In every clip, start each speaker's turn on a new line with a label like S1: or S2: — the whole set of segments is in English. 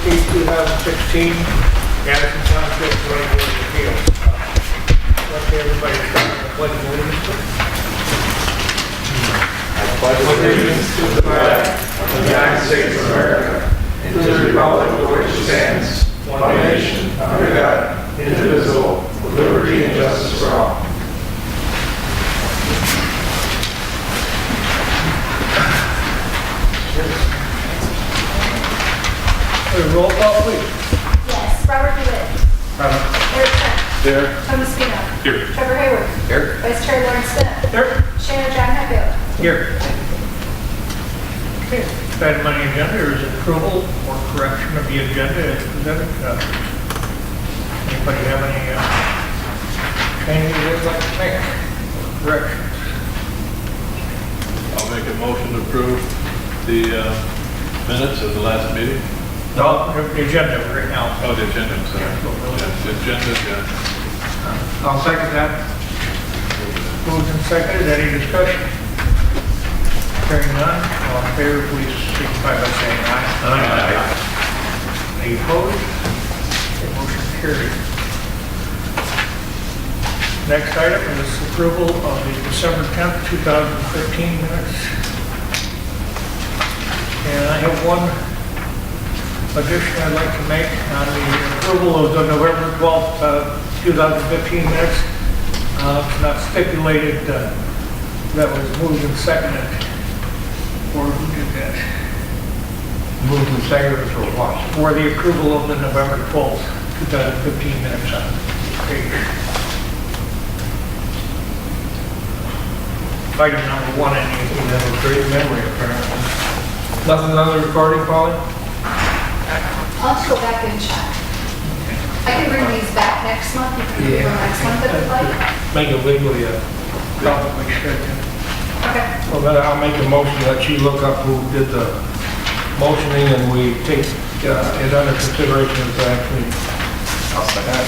S1: case 2016, Addison Twp ZBA. Let everybody start with the pledge of allegiance, please.
S2: I pledge allegiance to the flag of the United States of America and to the republic for which it stands, one nation, under God, indivisible, with liberty and justice for all.
S1: Roll call, please.
S3: Yes, Robert DeWitt. Eric Trent.
S2: There.
S3: Tony Spino.
S2: Here.
S3: Trevor Hayward.
S2: Here.
S3: Vice Chair Lawrence Smith.
S1: Here.
S3: Shannon John Hepfield.
S1: Here. Okay, item on the agenda is approval or correction of the agenda as presented. Anybody have any changes they'd like to make? Corrections?
S4: I'll make a motion to approve the minutes of the last meeting.
S1: No, the agenda right now.
S4: Oh, the agenda, sorry. Yes, the agenda, yeah.
S1: I'll second that. Moved and seconded. Any discussion? Hearing none. All in favor, please signify by saying aye. Aye. Any opposed? Okay, motion carried. Next item is approval of the December 10th, 2015 minutes. And I have one addition I'd like to make on the approval of the November 12th, 2015 minutes. It's not stipulated that was moved and seconded. Or who did that?
S2: Moved and seconded for what?
S1: For the approval of the November 12th, 2015 minutes on page. Item number 1 and you have a great memory apparently.
S2: Nothing on the recording, Polly?
S3: I'll have to go back and check. I can bring these back next month. You can do them next month if you'd like.
S2: Make it legally,
S1: Probably should.
S3: Okay.
S2: well, then I'll make a motion that you look up who did the motioning and we take it under consideration at the next meeting. I'll say that.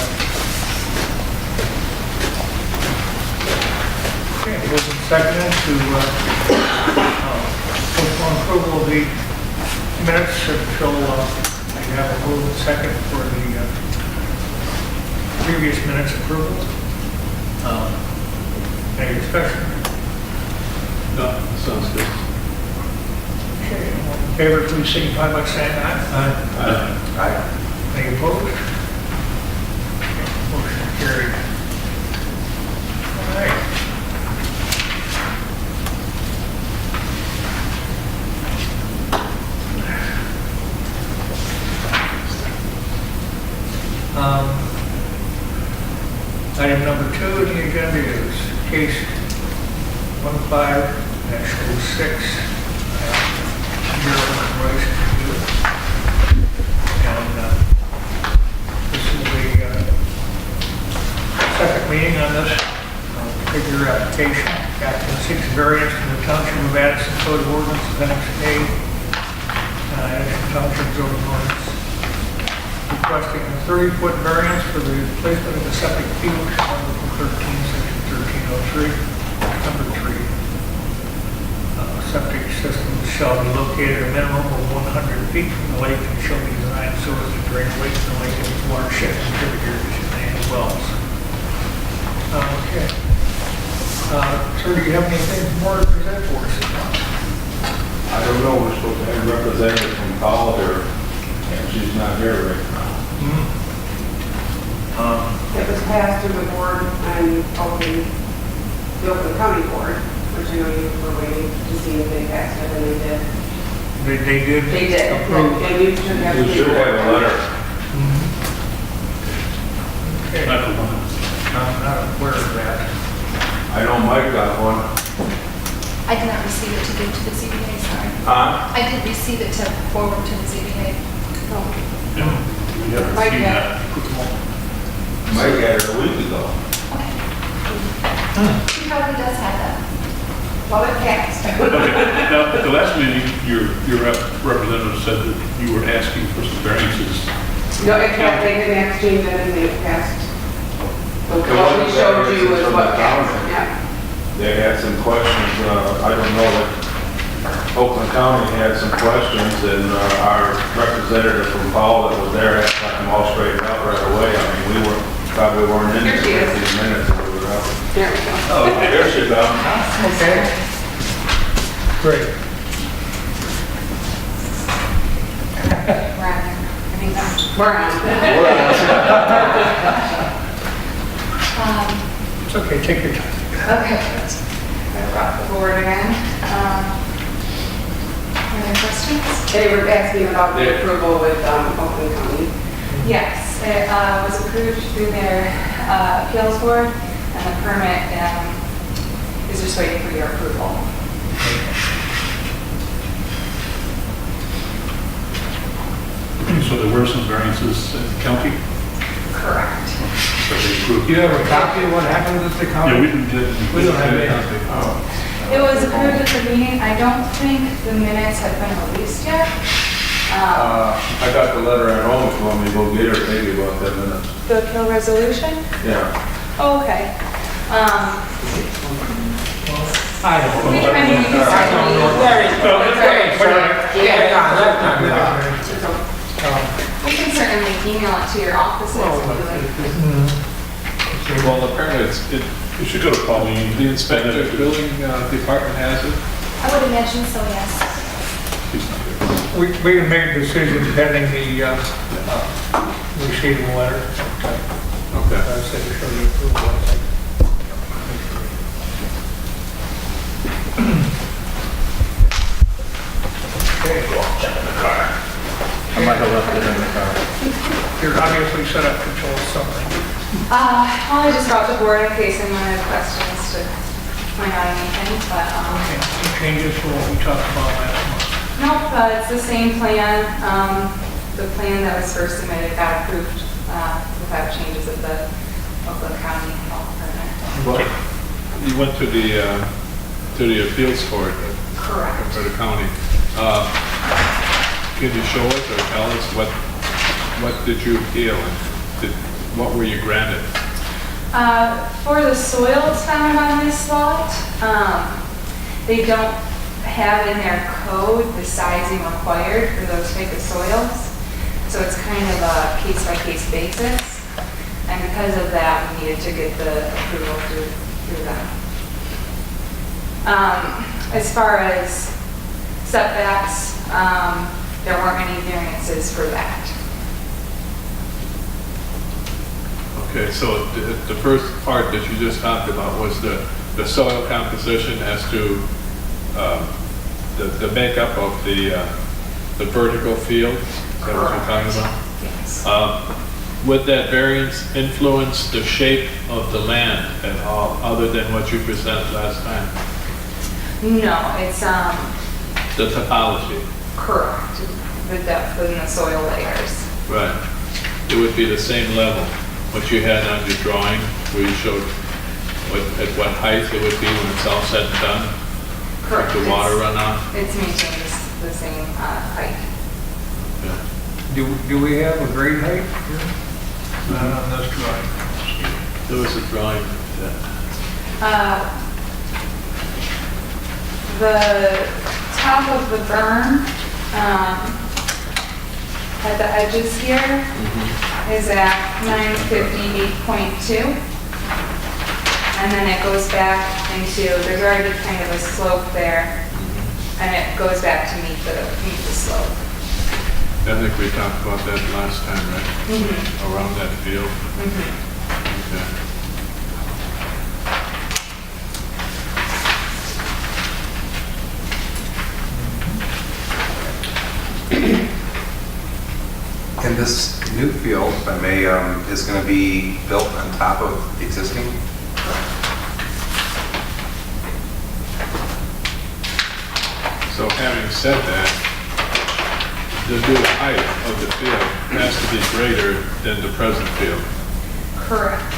S1: Okay, moving seconded to postpone approval of the minutes until we have a move and second for the previous minutes approval. Any discussion?
S4: No, sounds good.
S1: Okay, all in favor, please signify by saying aye.
S4: Aye.
S1: Any opposed? Okay, motion carried. All right. Item number 2 on the agenda is case 15-06. And this is the second meeting on this figure application. Applicant seeks variance from the Township of Addison Code of Ordinance, Appendix A, Addison Township zoning ordinance, requesting a 30-foot variance for the placement of the septic field, Article 13, Section 1303, number 3. Septic systems shall be located a minimum of 100 feet from the lake and shall be designed so as to drain away from the lake and watershed and tributaries and wells. Okay. Sir, do you have anything more to present for us?
S5: I don't know, we're supposed to have a representative from Powell here, and she's not here right now.
S6: It was passed through the board and the Oakland County Board, which I know you were waiting to see if they passed it, and they did.
S1: They did?
S6: They did.
S1: Approve.
S6: And you should have.
S5: You should have a letter.
S1: Okay. I'm not aware of that.
S5: I know Mike got one.
S3: I did not receive it to give to the ZBA, sorry.
S5: Huh?
S3: I did receive it to forward to the ZBA.
S4: You haven't
S6: Mike,
S4: seen
S6: yeah.
S4: that?
S5: Mike got it a week ago.
S3: He probably does have that.
S6: Well, it passed.
S4: Okay, now, at the last meeting, your representative said that you were asking for some variances.
S6: No, it passed. They didn't exchange anything. It passed. So
S5: It
S6: what we
S5: wasn't
S6: showed you
S5: variances
S6: was
S5: from
S6: what
S5: the
S6: passed.
S5: township.
S6: Yeah.
S5: They had some questions, I don't know, Oakland County had some questions, and our representative from Powell that was there had got them all straightened out right away. I mean, probably weren't in
S6: Here she is.
S5: 15 minutes. That we were out.
S6: There we go.
S5: Oh, there she goes.
S1: Okay. Great.
S6: We're on.
S1: It's okay, take your time.
S3: Okay. I brought the board again. Any questions?
S6: They were asking about the approval with Oakland County.
S7: Yes, it was approved through their appeals board, and the permit is just waiting for your approval.
S4: So there were some variances in the county,
S7: Correct.
S4: so they approved.
S2: Do you have a copy of what happened at the county?
S4: Yeah, we didn't get.
S2: We don't have any.
S7: It was approved at the meeting. I don't think the minutes have been released yet.
S5: I got the letter at home, if you want me to go get it, maybe about 10 minutes.
S7: The appeal resolution?
S5: Yeah.
S7: Oh, okay.
S1: I don't know.
S7: We can use it. We can certainly email it to your offices if you like.
S5: Well, apparently
S4: You should go to Pauline.
S5: the inspector building department has it.
S7: I would imagine so, yes.
S4: She's not here.
S1: We can make a decision pending the receipt of the letter.
S5: Okay.
S1: I said to show you approval, I think. Okay.
S5: I might have left it in the car.
S1: You're obviously set up to tell us something.
S7: Well, I just brought the board in case anyone had questions to point out anything, but,
S1: Okay, any changes to what we talked about last month?
S7: nope, it's the same plan. The plan that was first submitted got approved without changes at the Oakland County Health Department.
S5: Well, you went to the appeals court
S7: Correct.
S5: for the county. Can you show us or tell us what did you appeal and what were you granted?
S7: For the soils found on this lot, they don't have in their code the sizing required for those type of soils. So it's kind of a case-by-case basis. And because of that, we needed to get the approval through them. As far as setbacks, there weren't any variances for that.
S5: Okay, so the first part that you just talked about was the soil composition as to the makeup of the vertical field. Is that what you're talking about?
S7: Yes.
S5: Would that variance influence the shape of the land at all, other than what you presented last time?
S7: No, it's
S5: The topology?
S7: correct. The depth in the soil layers.
S5: Right. It would be the same level, what you had on your drawing, where you showed at what height it would be when it's all said and done?
S7: Correct.
S5: The water runoff?
S7: It's maintained the same height.
S5: Yeah.
S1: Do we have a grade height here? Not on this drawing.
S5: There was a drawing that,
S7: The top of the berm at the edges here is at 958.2. And then it goes back into, there's already kind of a slope there, and it goes back to meet the slope.
S5: I think we talked about that last time, right? Around that field. Okay.
S8: And this new field, if I may, is going to be built on top of existing?
S5: So having said that, the new height of the field has to be greater than the present field.
S7: Correct.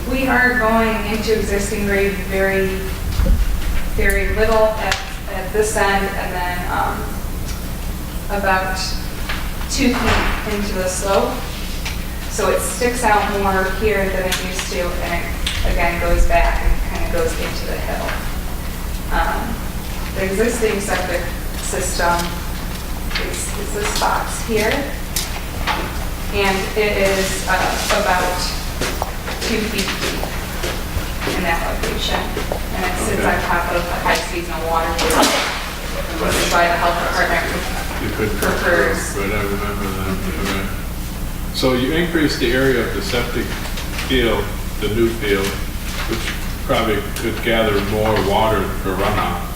S7: We are going into existing grade very, very little at this end, and then about 2 feet into the slope. So it sticks out more here than it used to, and it again goes back and kind of goes into the hill. The existing septic system is this box here, and it is about 2 feet deep in that location, and it sits on top of the high seasonal water table, which is why the health department
S5: You couldn't,
S7: prefers.
S5: but I remember that. Okay. So you increased the area of the septic field, the new field, which probably could gather more water for runoff.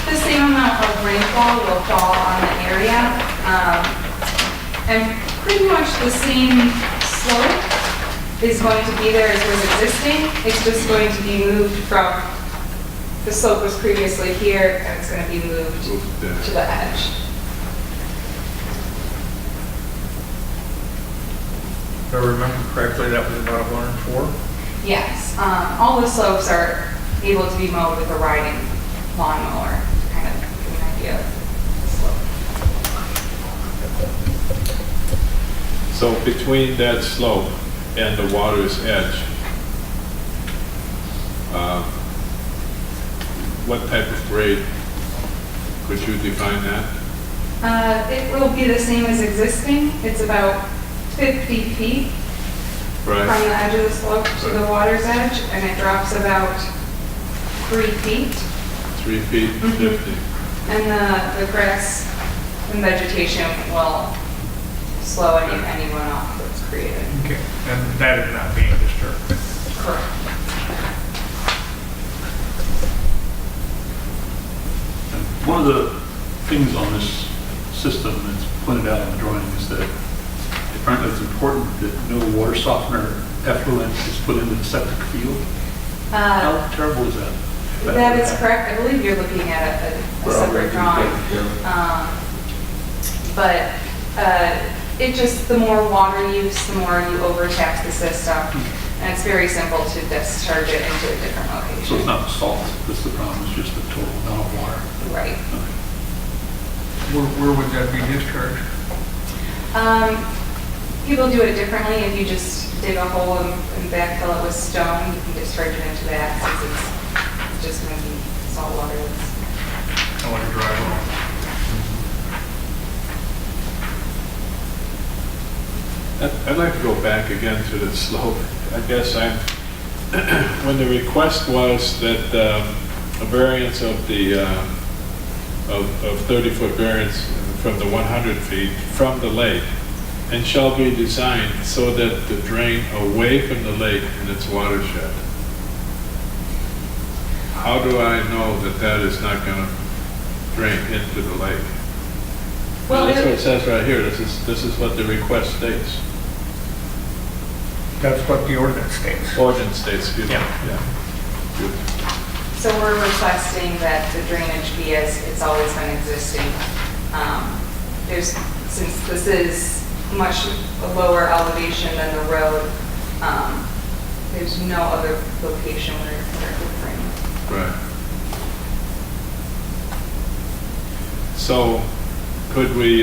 S7: The same amount of rainfall will fall on the area, and pretty much the same slope is going to be there as was existing. It's just going to be moved from, the slope was previously here, and it's going to be moved to the edge.
S1: If I remember correctly, that was about 104.
S7: Yes, all the slopes are able to be mowed with a riding lawnmower, to kind of give you an idea of the slope.
S5: So between that slope and the water's edge, what type of grade could you define that?
S7: It will be the same as existing. It's about 50 feet from
S5: Right.
S7: the edge of the slope to the water's edge, and it drops about 3 feet.
S5: 3 feet,
S7: Mhm.
S5: 50.
S7: And the grass and vegetation will slow any runoff that's created.
S1: Okay, and that is not being disturbed.
S7: Correct.
S4: One of the things on this system that's pointed out on the drawing is that apparently it's important that no water softener effluent is put into the septic field. How terrible is that?
S7: That is correct. I believe you're looking at a separate drawing. But it just, the more water use, the more you overtax the system. And it's very simple to discharge it into a different
S4: So
S7: location.
S4: it's not the salt that's the problem, it's just the total amount of water.
S7: Right.
S4: Okay.
S1: Where would that be discharged?
S7: People do it differently. If you just dig a hole and backfill it with stone, you can discharge it into that, since it's just going to be salt water.
S1: I want to drive home.
S5: I'd like to go back again to the slope. I guess when the request was that a variance of the, of 30-foot variance from the 100 feet from the lake, and shall be designed so that to drain away from the lake in its watershed. How do I know that that is not going to drain into the lake?
S7: Well,
S5: That's what it says right here. This is what the request states.
S1: That's what the ordinance states.
S5: Ordinance states, excuse me.
S1: Yeah.
S5: Good.
S7: So we're requesting that the drainage be as it's always been existing. Since this is much a lower elevation than the road, there's no other location where it could drain.
S5: Right. So, could we,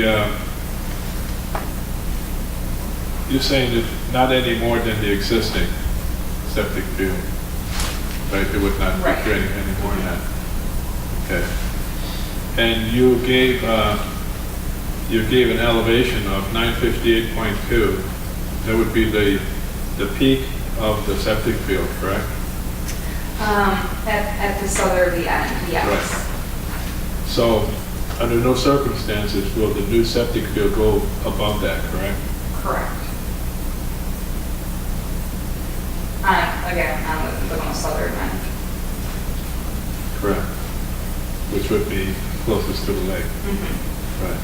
S5: you're saying that not any more than the existing septic field, right? It would not be
S7: Right.
S5: draining any more than that. Okay. And you gave an elevation of 958.2. That would be the peak of the septic field, correct?
S7: At the southerly end, yes.
S5: Right. So, under no circumstances will the new septic field go above that, correct?
S7: Correct. Again, on the most southern end.
S5: Correct. Which would be closest to the lake.
S7: Mhm.
S5: Right.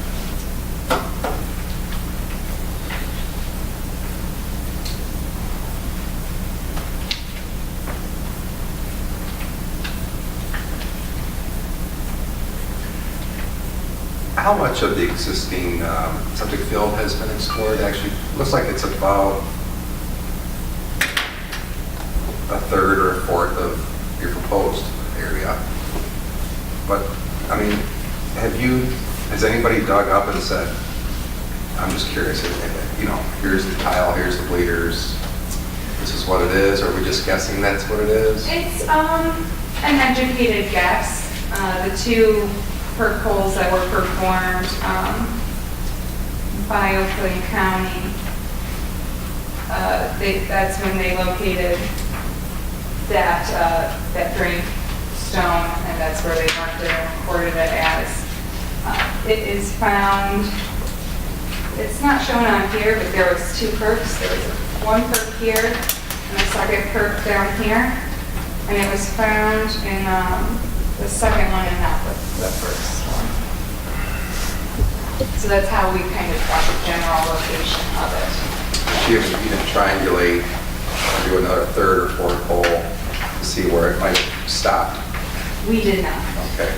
S8: How much of the existing septic field has been explored? Actually, looks like it's about a third or a fourth of your proposed area. But, I mean, has anybody dug up and said, I'm just curious, you know, here's the tile, here's the bleeders, this is what it is, or are we just guessing that's what it is?
S7: It's, an educated guess. The two perk holes that were performed by Oakland County, that's when they located that drain stone, and that's where they marked it and recorded it as. It is found, it's not shown on here, but there was two perks. There was one perk here and a second perk down here. And it was found in the second one and not the first one. So that's how we kind of got the general location of it.
S8: You didn't triangulate, or do another third or fourth hole to see where it might have stopped?
S7: We did not.
S8: Okay.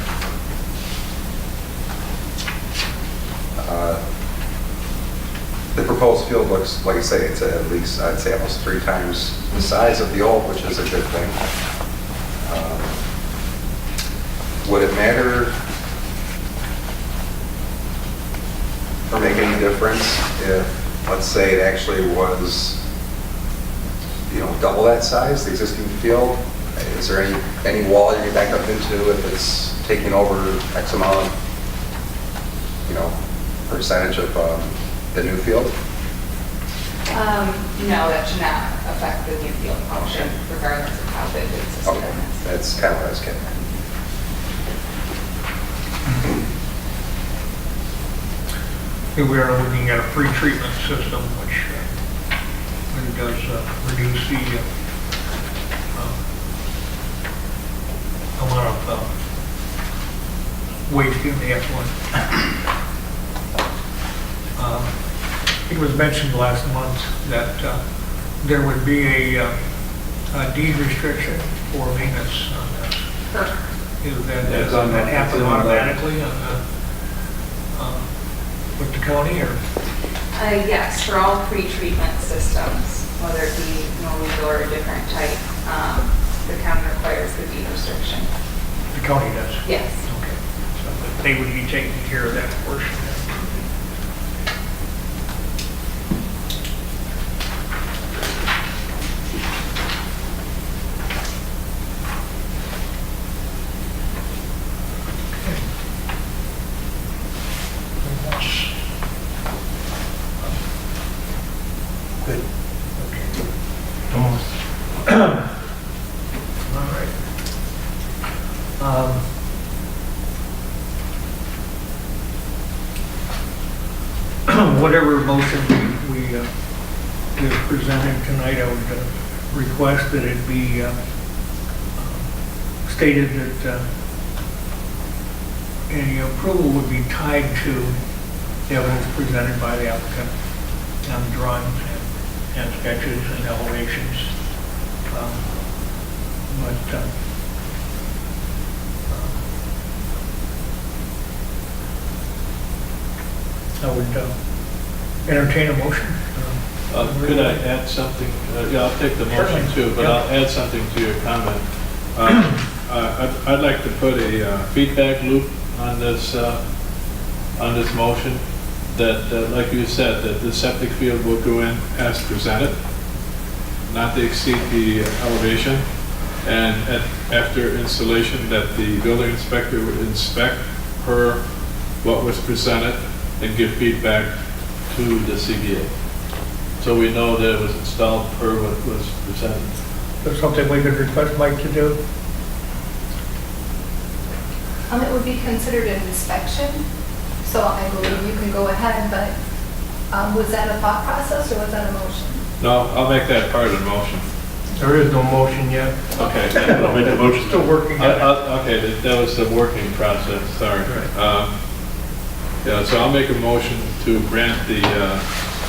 S8: The proposed field looks, like I say, it's at least, I'd say almost 3 times the size of the old, which is a good thing. Would it matter or make any difference if, let's say, it actually was, double that size, the existing field? Is there any wall you can back up into if it's taking over X amount, percentage of the new field?
S7: No, that should not affect the new field function, regardless of how big the system
S8: Okay,
S7: is.
S8: that's kind of what I was getting at.
S1: We are looking at a pre-treatment system, which really does reduce the amount of waste in the effluent. It was mentioned last month that there would be a deed restriction for maintenance on this. Is that happen automatically with the county, or?
S7: Yes, for all pre-treatment systems, whether it be no or a different type, the county requires the deed restriction.
S1: The county does?
S7: Yes.
S1: Okay. So they would be taking care of that portion. Good. Okay. Almost. All right. Whatever motion we is presented tonight, I would request that it be stated that any approval would be tied to the evidence presented by the applicant on the drawings and sketches and elevations. I would entertain a motion.
S5: Could I add something? Yeah, I'll take the motion too, but I'll add something to your comment. I'd like to put a feedback loop on this motion that, like you said, that the septic field will go in as presented, not to exceed the elevation, and after installation that the building inspector would inspect per what was presented and give feedback to the CBA. So we know that it was installed per what was presented.
S1: Is something we could request Mike to do?
S3: It would be considered an inspection, so I believe you can go ahead, but was that a thought process or was that a motion?
S5: No, I'll make that part of the motion.
S1: There is no motion yet.
S5: Okay.
S4: I'll make the motion.
S1: Still working on it.
S5: Okay, that was the working process, sorry.
S1: Right.
S5: Yeah, so I'll make a motion to grant the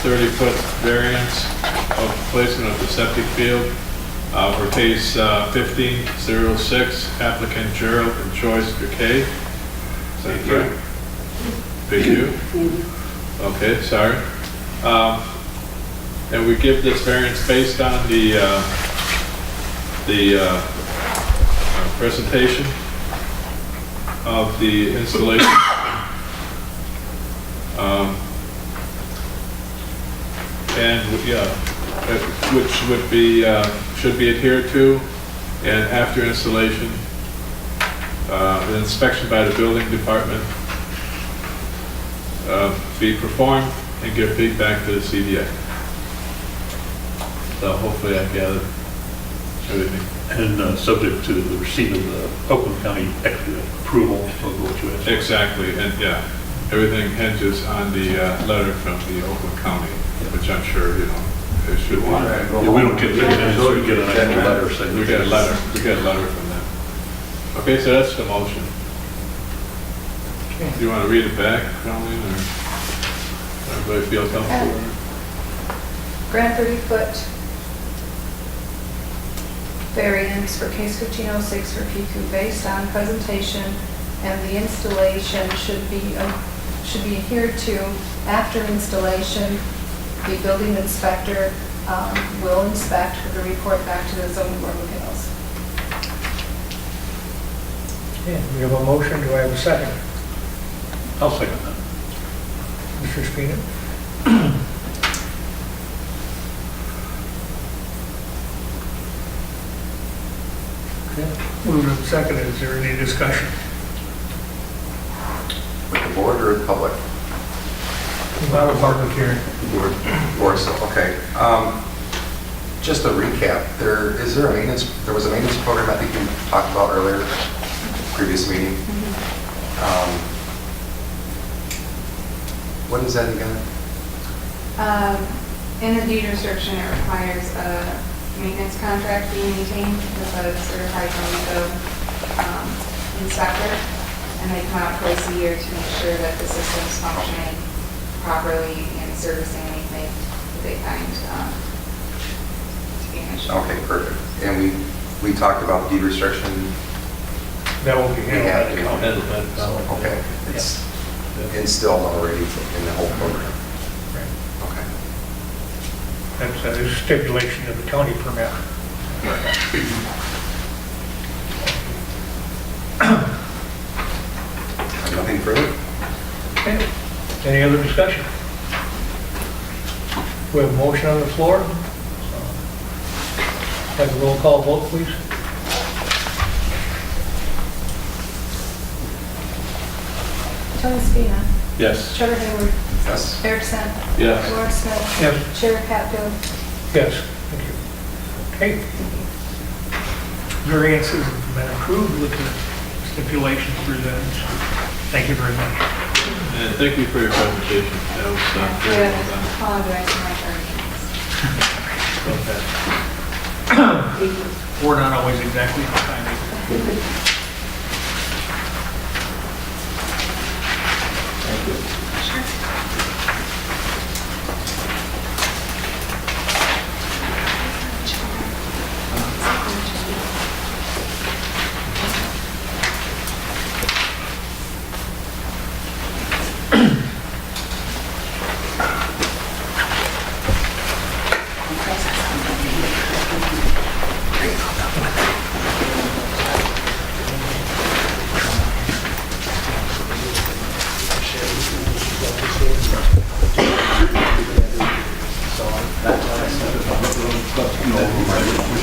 S5: 30-foot variance of placement of the septic field for case 1506, applicant Gerald and Joyce Duque. Is that correct? Big U? Okay, sorry. And we give this variance based on the presentation of the installation. And yeah, which would be should be adhered to, and after installation, an inspection by the building department be performed and give feedback to the CBA. So hopefully I gathered everything.
S4: And subject to the receipt of the Oakland County approval of what you asked.
S5: Exactly, and yeah, everything hinges on the letter from the Oakland County, which I'm sure, you know, it should be.
S4: Yeah, we don't get minutes, we get an actual letter saying.
S5: We get a letter from them. Okay, so that's the motion. Do you want to read it back, Colleen, or everybody feel comfortable? with it?
S3: Grant 30-foot variance for case 1506 for PQ based on presentation, and the installation should be adhered to. After installation, the building inspector will inspect with a report back to the zoning board of appeals.
S1: Okay, we have a motion, do I have a second?
S4: I'll second that.
S1: Mr. Spina? Okay, moved and seconded, is there any discussion?
S8: With the board or the public?
S1: Not a public hearing.
S8: Board, so, okay. Just a recap, there was a maintenance program I think you talked about earlier, previous meeting. What is that again?
S7: In the deed restriction, it requires a maintenance contract being maintained with a certified home inspector, and they come out twice a year to make sure that the system's functioning properly and servicing anything that they find to be an issue.
S8: Okay, perfect. And we talked about deed restriction.
S1: That will be handled by the
S8: We
S1: county.
S8: have- Okay, it's instilled already in the whole program. Okay.
S1: That's a stipulation of the county permit.
S8: Nothing further?
S1: Okay. Any other discussion? We have a motion on the floor. Have a roll call vote, please.
S3: Tony Spina,
S4: Yes.
S3: Trevor Hayward,
S8: Yes.
S3: Eric Sen,
S5: Yes.
S3: Lawrence Smith,
S1: Yes.
S3: Chair Hatfield.
S1: Yes, thank you. Okay. Variances have been approved with the stipulations presented. Thank you very much.
S5: And thank you for your presentation. That was very well done.
S7: Apologize for my tardiness.
S1: We're not always exactly on time.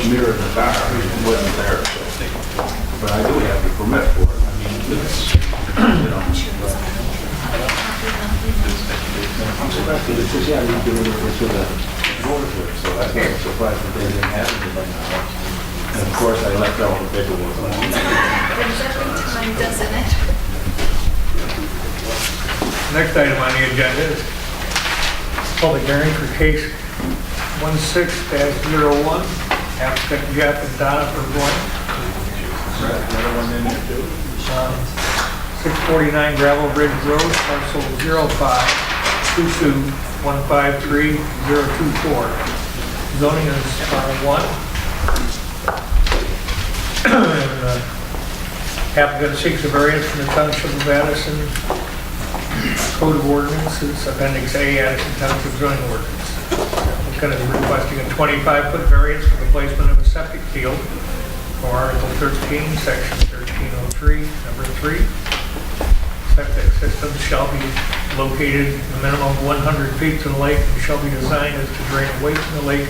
S2: Mirror the back, it wasn't there, so. But I do have the permit for it. I mean, it's, you know. I'm surprised that it says, yeah, you can deliver it to the board here, so that's why I'm surprised that they didn't have it by now. And of course, I left all the paperwork.
S3: Brings every time, doesn't it?
S1: Next item on the agenda is public hearing for case 16-01, applicant Jeff and Donna Burgoyne. 649 Gravel Bridge Road, parcel 05-22-153-024. Zoning is R1. And, applicant seeks a variance from the Township of Addison Code of Ordinances, Appendix A, Addison Township zoning ordinance. Applicant is requesting a 25-foot variance for the placement of a septic field for Article 13, Section 1303, Number 3. Septic systems shall be located a minimum of 100 feet to the lake and shall be designed as to drain away from the lake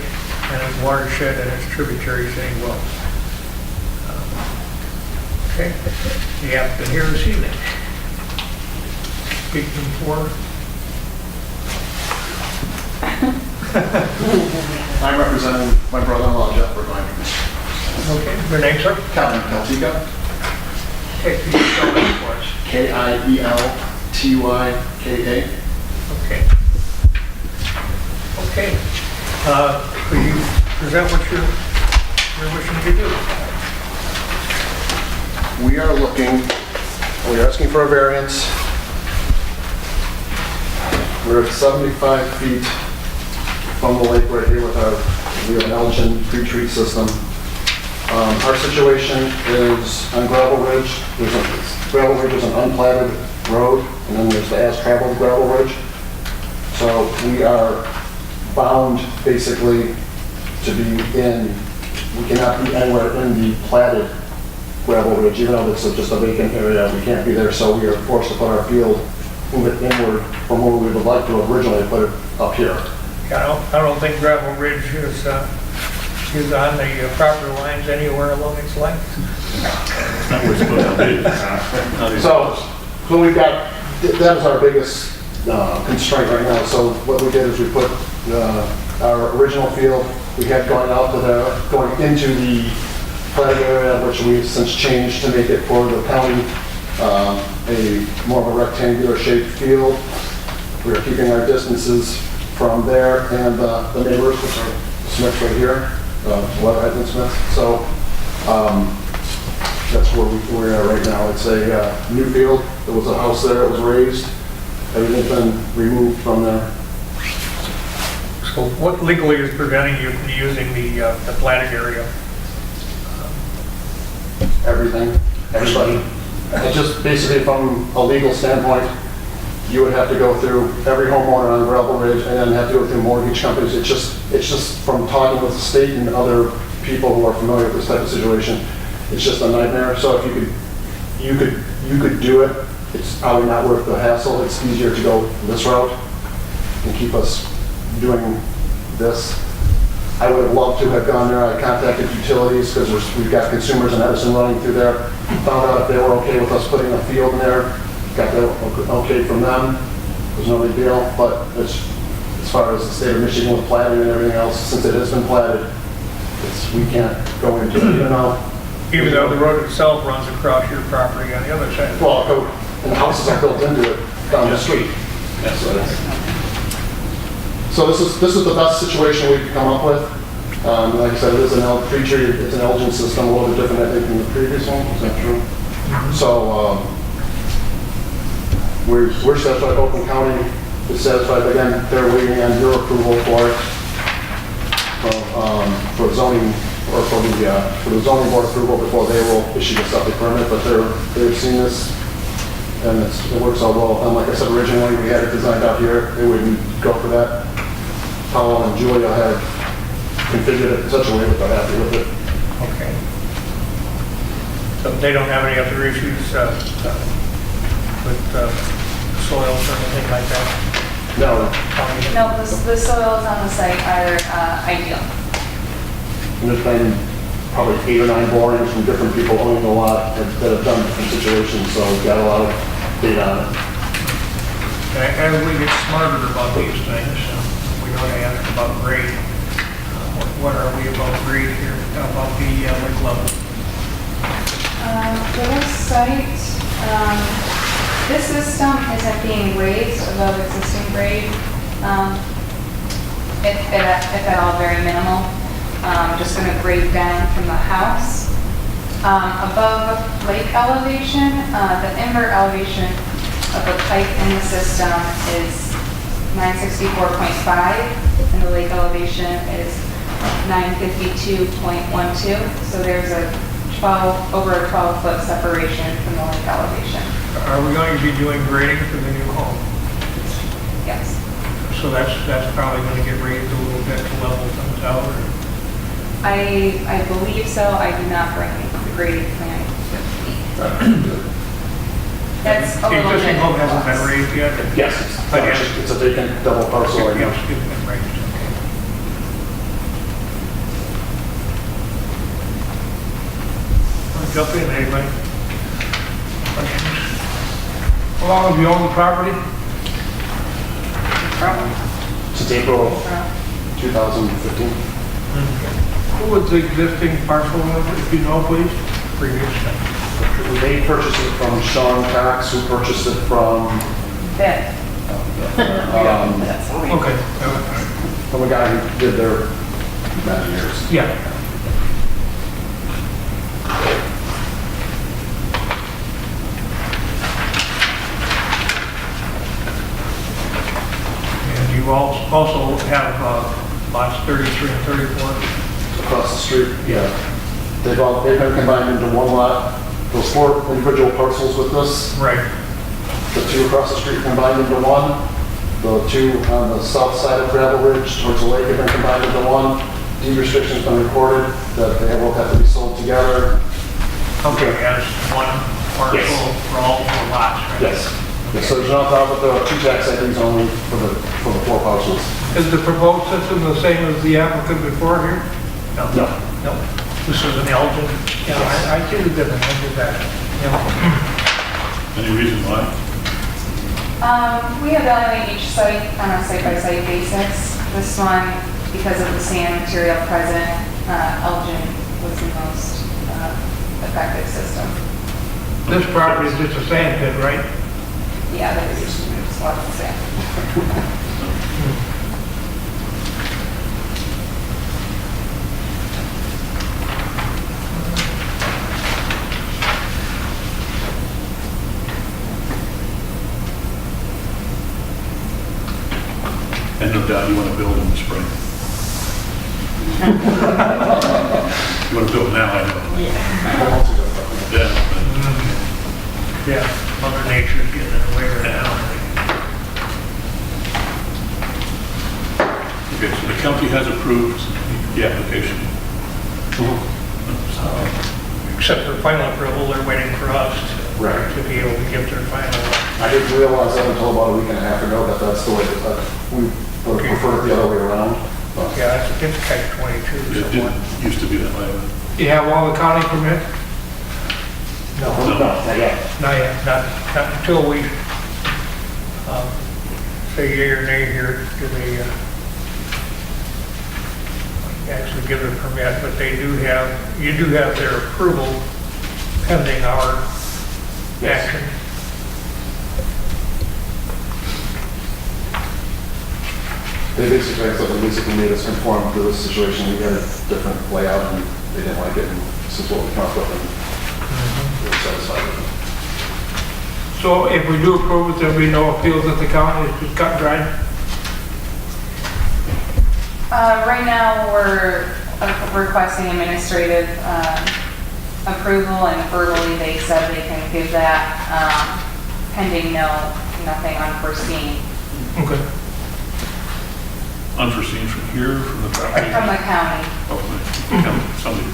S1: and its watershed and its tributaries any wells. Okay, the applicant here this evening. Speaking for,
S9: I'm representing my brother-in-law, Jeff Burgoyne.
S1: okay, your name, sir?
S9: Kevin Peltica,
S1: Okay, could you spell that for us?
S9: Kieltyka.
S1: Okay. Okay. Could you present what you're wishing to do?
S9: We are asking for a variance. We're at 75 feet from the lake right here with we have an Elgin pre-treat system. Our situation is on Gravel Ridge. Gravel Ridge is an unplatted road, and then there's the as-traveled gravel ridge. So we are bound basically to be we cannot be anywhere in the platted gravel ridge, even though this is just a vacant area, we can't be there, so we are forced to put our field, move it inward from where we would like to originally put it up here.
S1: Yeah, I don't think Gravel Ridge is on the property lines anywhere along its length.
S4: Not where it's supposed to be.
S9: So we've got, that is our biggest constraint right now. So what we did is we put our original field, we had going into the platted area, which we've since changed to make it for the county, more of a rectangular shaped field. We are keeping our distances from there and the neighbors, which are Smiths right here, Weatherhead and Smith. So that's where we are right now. It's a new field. There was a house there, it was raised. Everything's been removed from there.
S1: So what legally is preventing you from using the platted area?
S9: Everything, everybody. It's just basically from a legal standpoint, you would have to go through every homeowner on Gravel Ridge and then have to go through mortgage companies. It's just from talking with the state and other people who are familiar with this type of situation, it's just a nightmare. So if you could do it, it's probably not worth the hassle. It's easier to go this route and keep us doing this. I would have loved to have gone there. I contacted utilities because we've got consumers in Addison running through there. Found out if they were okay with us putting a field in there. Got the okay from them. It was no big deal. But as far as the state of Michigan with platting and everything else, since it has been platted, we can't go into it.
S1: Even though the road itself runs across your property on the other side.
S9: Well, and the houses are built into it down the street.
S4: Yes.
S9: So this is the best situation we could come up with. Like I said, it is it's an Elgin system, a little bit different, I think, than the previous one. Is that true? So we're satisfied. Oakland County is satisfied. Again, they're waiting on your approval for it, for zoning or for the zoning board approval before they will issue the septic permit. But they've seen this. And it works out well. Like I said, originally we had it designed out here. They wouldn't go for that. Paul and Julia had configured it in such a way that they're happy with it.
S1: Okay. So they don't have any other issues with soils or anything like that?
S9: No.
S7: No, the soils on the site are ideal.
S9: And there's been probably 8 or 9 borings from different people owning the lot that have done different situations, so we've got a lot of data on it.
S1: As we get smarter about these things, we know to ask about grade. What are we about grade here, about the lake level?
S7: For this site, this system isn't being raised above existing grade, if at all very minimal. Just going to grade down from the house. Above lake elevation, the invert elevation of the pipe in the system is 964.5, and the lake elevation is 952.12. So there's over a 12-foot separation from the lake elevation.
S1: Are we going to be doing grading for the new home?
S7: Yes.
S1: So that's probably going to get raised a little bit to level things out? Or?
S7: I believe so. I do not bring the grading plan with me. That's a
S1: The
S7: little bit.
S1: existing home hasn't been raised yet?
S9: Yes,
S1: But
S9: it's a vacant double parcel right now.
S1: Yes, it's been raised, okay. Jump in, anybody? Questions? How long have you owned the property?
S9: Since April 2015.
S1: Who was the existing parcel owner, if you know, please? Previous.
S9: They purchased it from Sean Cox, who purchased it from,
S7: That,
S1: Okay.
S9: from a guy who did there many years.
S1: Yeah. And you also have lots 33 and 34.
S9: Across the street, yeah. They've been combined into one lot. Those 4 individual parcels with this,
S1: Right.
S9: the 2 across the street combined into one. The 2 on the south side of Gravel Ridge towards the lake have been combined into one. Deed restriction's been recorded that they will have to be sold together.
S1: Okay, as one parcel
S9: Yes.
S1: for all 4 lots, right?
S9: Yes. So there's no doubt that there are 2 tax IDs only for the 4 parcels.
S1: Is the proposed system the same as the applicant before here?
S9: No.
S1: No. This is an Elgin. Yeah, I see the difference, I did that. Yeah.
S4: Any reason why?
S7: we evaluate each site on a site-by-site basis. This one, because of the sand material present, Elgin was the most effective system.
S1: This property is just a sand pit, right?
S7: Yeah, there's just lots of sand.
S4: And no doubt you want to build in the spring. You want to build now, I know. Yeah.
S1: Yeah. Mother Nature's getting in the way right now.
S4: Okay, so the county has approved the application.
S1: Except for final approval, they're waiting for us
S9: Right.
S1: to be able to give their final.
S9: I didn't realize that until about a week and a half ago that that's the way that we would prefer it the other way around. But
S1: Yeah, it's catch 22
S4: It
S1: somewhat.
S4: didn't used to be that way.
S1: You have all the county permits?
S9: no, not yet.
S1: Not yet, not until we say yea or nay here to the, actually give the permit, but they do have, you do have their approval pending our action.
S9: They basically made us conform to this situation. We had a different layout and they didn't like it, and this is what we come up with, and we were satisfied with it.
S1: So if we do approve it, there'll be no appeals at the county, it's just cut and dried?
S7: Right now, we're requesting administrative approval, and verbally they said they can give that pending nothing unforeseen
S1: Okay.
S4: Unforeseen from here, from the property?
S7: from the county.
S4: Somebody.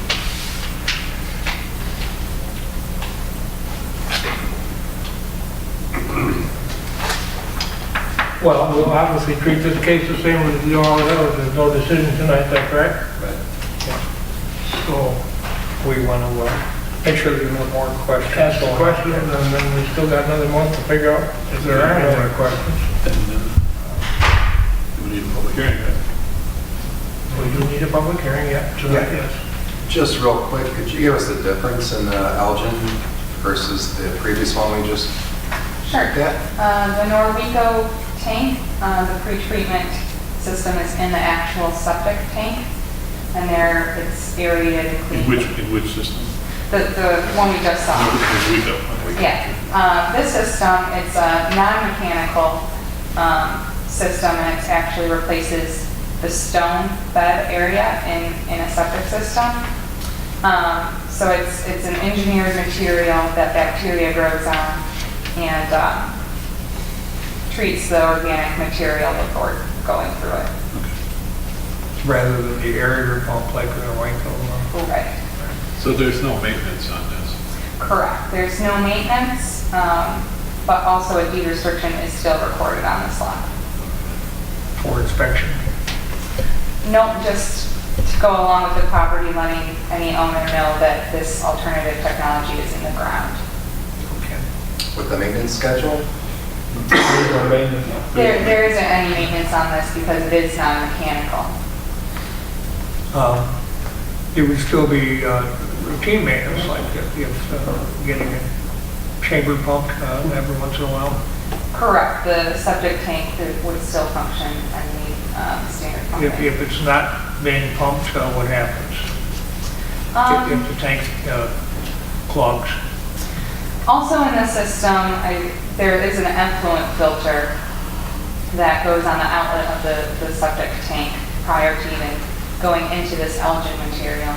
S1: Well, we'll obviously treat this case the same as we do all the others, there's no decision tonight, is that correct?
S8: Right.
S1: So we want to make sure there's no more questions. Ask the question, and then we still got another month to figure out if there are any more questions.
S4: And then we need a public hearing, right?
S1: We do need a public hearing yet, tonight,
S8: Yeah.
S1: yes.
S8: Just real quick, could you give us the difference in Elgin versus the previous one we just
S7: Sure.
S8: looked at?
S7: The Norweco tank, the pre-treatment system is in the actual septic tank, and there it's aerated and clean.
S4: In which system?
S7: The one we just saw.
S4: We go.
S7: Yeah, this system, it's a non-mechanical system, and it actually replaces the stone bed area in a septic system. So it's an engineered material that bacteria grows on, and treats the organic material before going through it.
S1: Rather than the aerator pump like in a Winco.
S7: Right.
S5: So there's no maintenance on this?
S7: Correct. There's no maintenance, but also a deed restriction is still recorded on this lot.
S1: For inspection.
S7: Nope, just to go along with the property, letting any owner know that this alternative technology is in the ground.
S1: Okay.
S8: with the maintenance schedule?
S7: There isn't any maintenance on this because it is non-mechanical.
S1: There would still be routine maintenance, like if getting a chamber pumped every once in a while.
S7: Correct, the septic tank would still function and need standard pumping.
S1: If it's not being pumped, what happens? If the tank clogs?
S7: Also in the system, there is an effluent filter that goes on the outlet of the septic tank prior to even going into this algin material.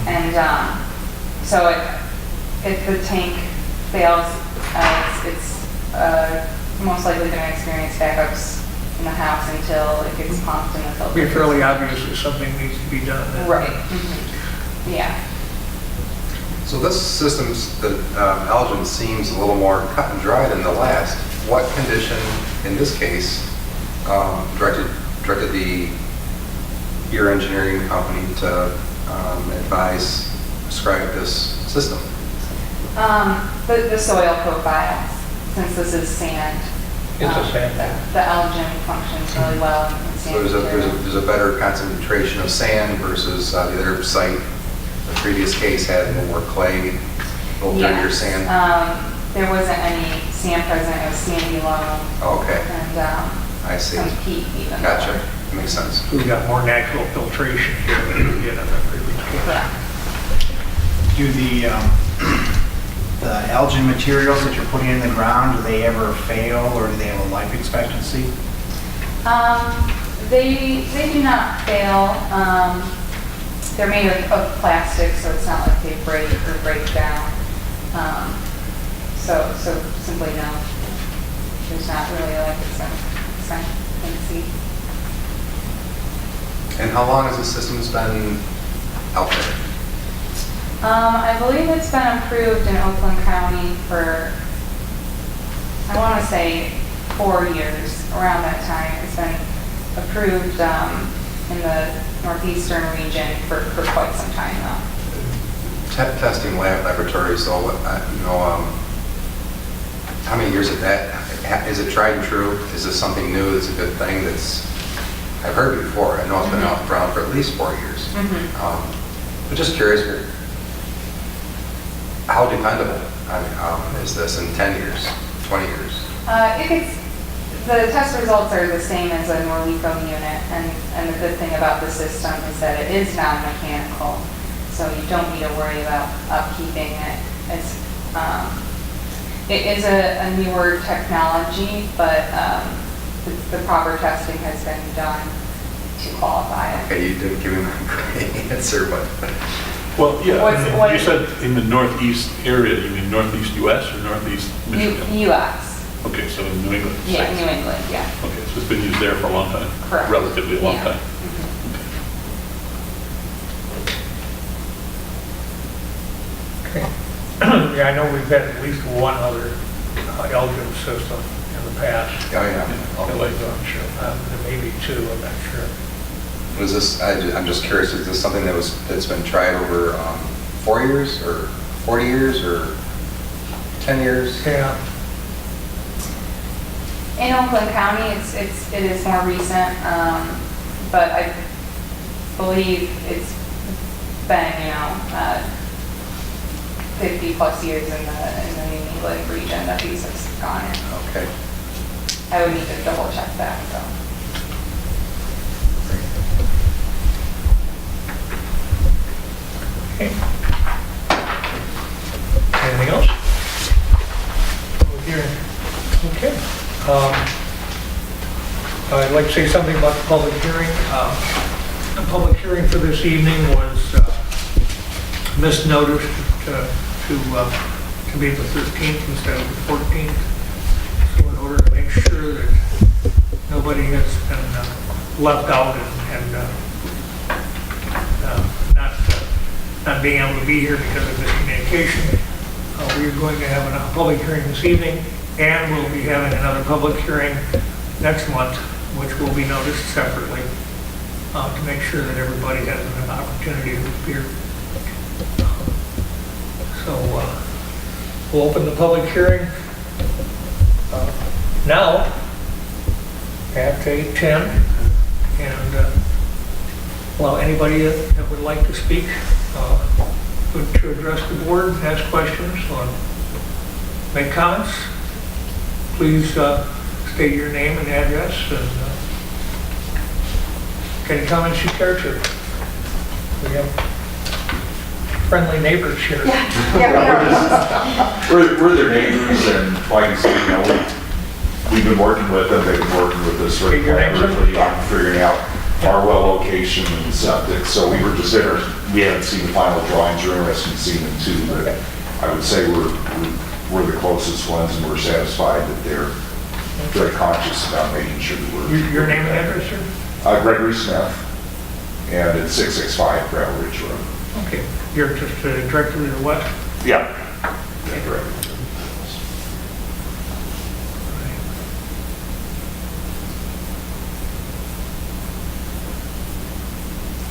S7: And so if the tank fails, it's most likely going to experience backups in the house until it gets pumped and the filter.
S1: It'd be fairly obvious that something needs to be done.
S7: Right. Mm-hmm. Yeah.
S8: So this system, the algin seems a little more cut and dry than the last. What condition, in this case, directed your engineering company to prescribe this system?
S7: The soil profile, since this is sand.
S1: It's a sand.
S7: The algin functions really well in sand.
S8: So there's a better concentration of sand versus the other site. The previous case had a little more clay, a little dirtier sand.
S7: There wasn't any sand present, it was sandy loam.
S8: Okay,
S7: And
S8: I see.
S7: some peat even.
S8: Gotcha, makes sense.
S1: We've got more natural filtration here than we did on the previous case.
S7: Correct.
S10: Do the algae materials that you're putting in the ground, do they ever fail or do they have a life expectancy?
S7: They do not fail. They're made of plastic, so it's not like they break or break down. So simply no. There's not really a life expectancy.
S8: And how long has this system's been out there?
S7: I believe it's been approved in Oakland County for, I want to say 4 years, around that time. It's been approved in the northeastern region for quite some time now.
S8: Testing laboratories, though, how many years is that? Is it tried and true? Is this something new? That's a good thing? I've heard it before. I know it's been around for at least 4 years. But just curious, how dependable is this in 10 years, 20 years?
S7: The test results are the same as a Norlico unit, and the good thing about the system is that it is non-mechanical, so you don't need to worry about upkeeping it. It is a newer technology, but the proper testing has been done to qualify it.
S8: Okay, you didn't give me my great answer, but
S4: Well, yeah,
S7: What
S4: you
S7: is-
S4: said in the northeast area, you mean northeast US or northeast Michigan?
S7: U.S.
S4: Okay, so in New England.
S7: Yeah,
S4: States.
S7: New England, yeah.
S4: Okay, so it's been used there for a long time?
S7: Correct.
S4: Relatively a long
S7: Yeah.
S4: time?
S1: Okay. Yeah, I know we've had at least one other algin system in the past.
S8: oh yeah.
S1: I'm sure. Maybe two, I'm not sure.
S8: Was this? I'm just curious. Is this something that's been tried over 4 years or 40 years or 10 years?
S1: Yeah.
S7: In Oakland County, it is more recent, but I believe it's been, 50 plus years in the New England region that these have gone in.
S8: Okay.
S7: I would need to double check that, so.
S1: Okay. Anything else? Public hearing. Okay. I'd like to say something about the public hearing. The public hearing for this evening was misnoticed to be the 13th instead of the 14th. So in order to make sure that nobody has been left out and not being able to be here because of miscommunication, we are going to have a public hearing this evening, and we'll be having another public hearing next month, which will be noticed separately to make sure that everybody has an opportunity to appear. So We'll open the public hearing now at 8:10 and allow anybody that would like to speak to address the board, ask questions, or make comments. Please state your name and address and any comments you care to. We have friendly neighbors here.
S2: We're their neighbors, and like I said, you know, we've been working with them, they've been working with us very collaboratively on figuring out our well location and septic, so we were just we haven't seen the final drawings, we're interested in seeing them too, but I would say we're the closest ones, and we're satisfied that they're very conscious about making sure that we're...
S1: Your name and address, sir?
S2: Gregory Smith, and it's 665 Gravel Ridge Road.
S1: Okay, you're just directly to the west?
S2: Yeah. Correct.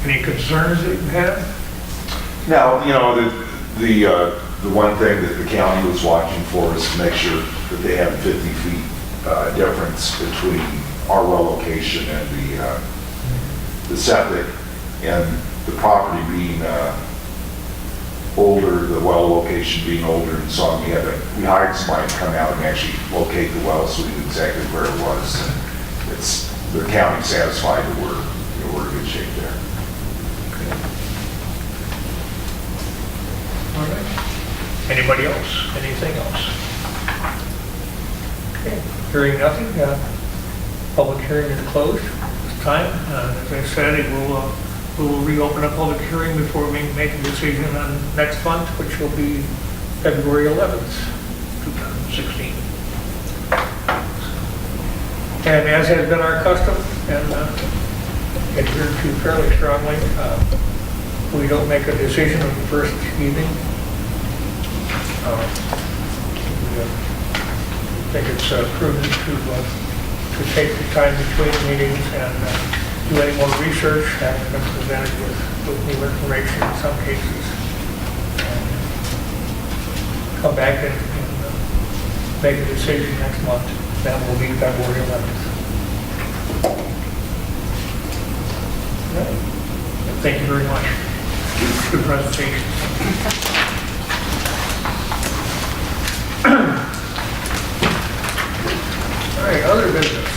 S1: Any concerns that you have?
S2: Now, you know, the one thing that the county was watching for is to make sure that they have 50 feet difference between our well location and the septic, and the property being older, the well location being older and so on. We hired somebody to come out and actually locate the well, so we knew exactly where it was. And it's the county satisfied that we're in good shape there.
S1: All right. Anybody else? Anything else? Okay. Hearing nothing, public hearing is closed this time. As I said, we will reopen a public hearing before we make a decision on next month, which will be February 11th, 2016. And as has been our custom, and adhered to fairly strongly, we don't make a decision on the first evening. I think it's prudent to take the time between meetings and do any more research, having been presented with new information in some cases, and come back and make a decision next month. That will be February 11th. Right. Thank you very much. Good presentation. All right, other business.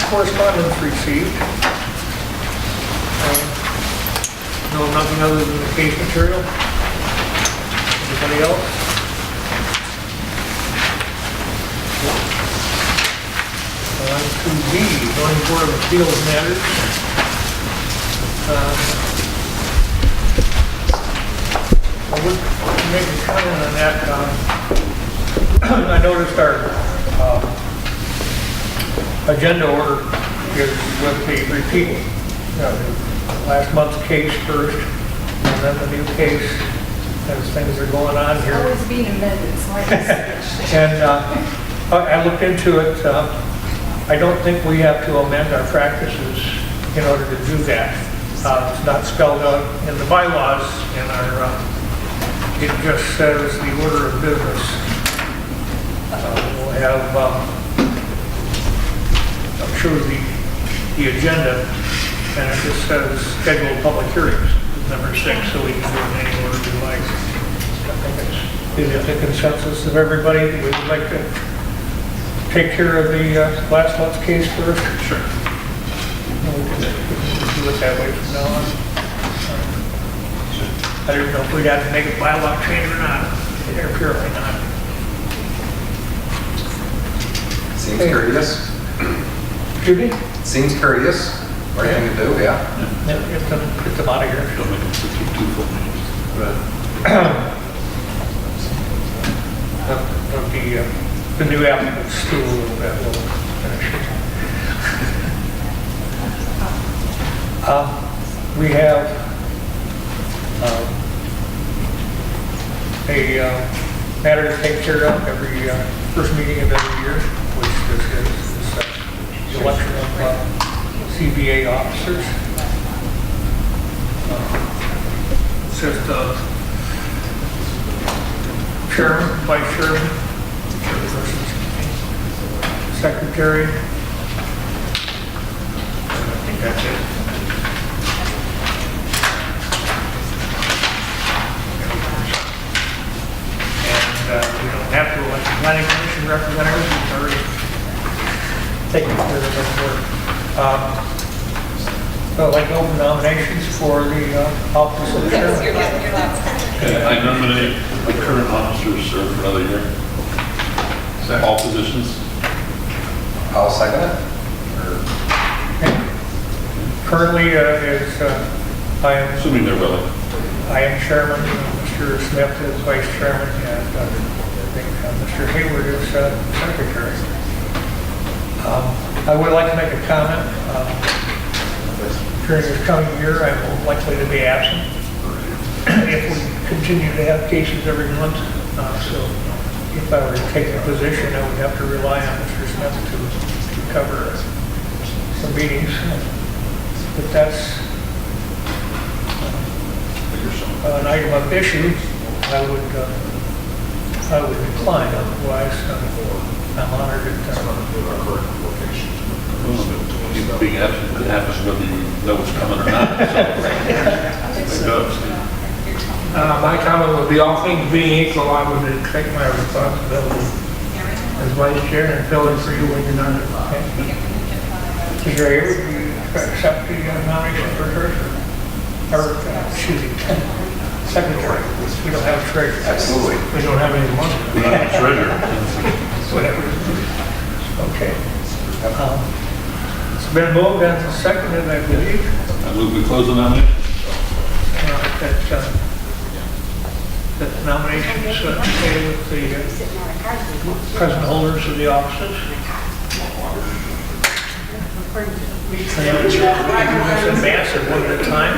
S1: Correspondence received. No, nothing other than the case material. Anybody else? On to B, Zoning Board of Appeals matters. I would make a comment on that. I noticed our agenda order is with the repeat, last month's case first, and then the new case, as things are going on here.
S3: Always being amended, so I just switched.
S1: And I looked into it. I don't think we have to amend our practices in order to do that. It's not spelled out in the bylaws, in our, it just says the order of business. We'll have, I'm sure the agenda, and it just says scheduled public hearings, number 6, so we can do it in any order we like. I think is it the consensus of everybody? We would like to take care of the last month's case first? Sure. We can do it that way from now on. I don't know if we'd have to make a bylaw change or not. Apparently not.
S8: Seems courteous.
S1: Excuse me?
S8: Seems courteous. Right thing to do, yeah.
S1: Get them out of here.
S4: Don't make them sit through 2 full meetings.
S1: The new applicants too, that will finish it. We have a matter to take care of every first meeting of every year, which this is the election of ZBA officers. It's just chairman, vice chairman, secretary. I think that's it. We don't have to elect a planning commission representative, we've already taken care of that work. So I'd like to open nominations for the office of chairman.
S4: Okay, I nominate the current officers to serve for another year. All positions.
S8: I'll second it.
S1: Currently,
S4: Assuming they're willing.
S1: I am chairman, Mr. Smith is vice chairman, and I think Mr. Hayward is secretary. I would like to make a comment. During this coming year, I'm likely to be absent if we continue to have cases every month. So if I were to take a position, I would have to rely on Mr. Smith to cover some meetings. But that's an item of issue. I would decline. Otherwise, I'm honored that
S4: Being absent could happen whether you know what's coming or not. So,
S2: My comment would be, all things being equal, I would take my responsibility as vice chair and fill in for you when you're not.
S1: Is there ever accept the nomination for treasurer? Or, excuse me, secretary? We don't have a treasurer.
S8: Absolutely.
S2: We don't have any money.
S4: we're not the treasurer.
S1: Whatever. Okay. It's been moved and seconded, I believe.
S4: I move we close the nomination.
S1: That nominations stay with the present holders of the offices. And we can do this in advance or one at a time.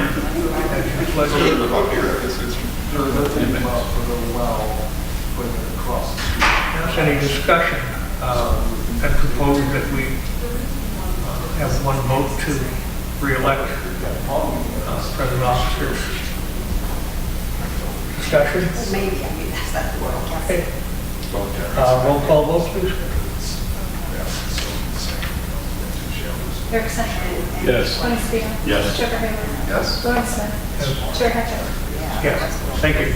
S1: There's any discussion and propose that we have one vote to re-elect present officers. Discussion?
S11: Maybe, I mean, that's not the word.
S1: Okay. Roll call vote, please.
S3: Erickson.
S5: Yes.
S3: Bonstein.
S4: Yes.
S3: Trevor Hayward.
S8: Yes.
S3: Lauren Smith. Chair Hatcher.
S1: Yes, thank you.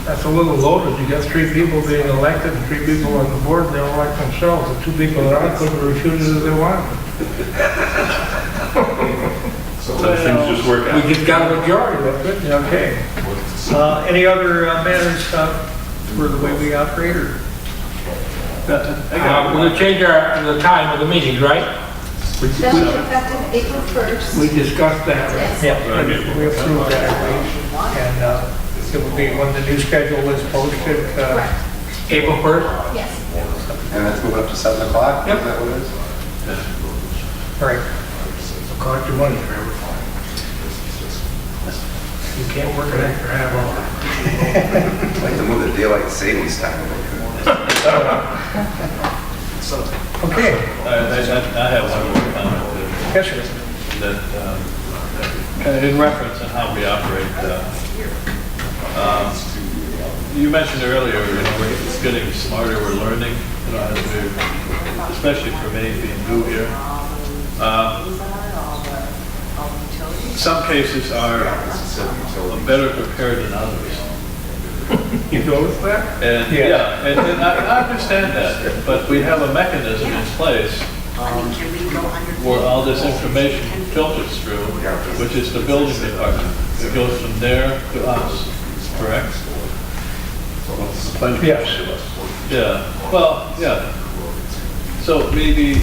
S2: That's a little loaded. You got 3 people being elected and 3 people on the board, they elect themselves. The 2 people that aren't couldn't refuse it if they wanted.
S4: So things just work out.
S2: We just got a majority, that's it.
S1: Okay. Any other matters for the way we operate, or?
S2: We're going to change the time of the meetings, right?
S3: That will be effective April 1st.
S2: We discussed that, right?
S1: Yeah, we approved that, I believe. And it will be when the new schedule is posted.
S3: Correct.
S2: April 1st?
S3: Yes.
S8: And let's move it up to 7 o'clock?
S2: Yep.
S8: Is that what it is?
S1: All right.
S2: Collect your money, Trevor. You can't work an extra half hour.
S8: I'd like to move the daylight savings time if I could.
S1: Okay.
S5: I have one more comment
S1: Yes, sir.
S5: that, kind of in reference on how we operate. You mentioned earlier, we're getting smarter, we're learning, as we, especially for me being new here. Some cases are better prepared than others.
S2: You go with that?
S5: And,
S1: Yeah.
S5: and I understand that, but we have a mechanism in place where all this information filters through, which is the building department. It goes from there to us, correct?
S1: Yes.
S5: Yeah, well, yeah. So maybe,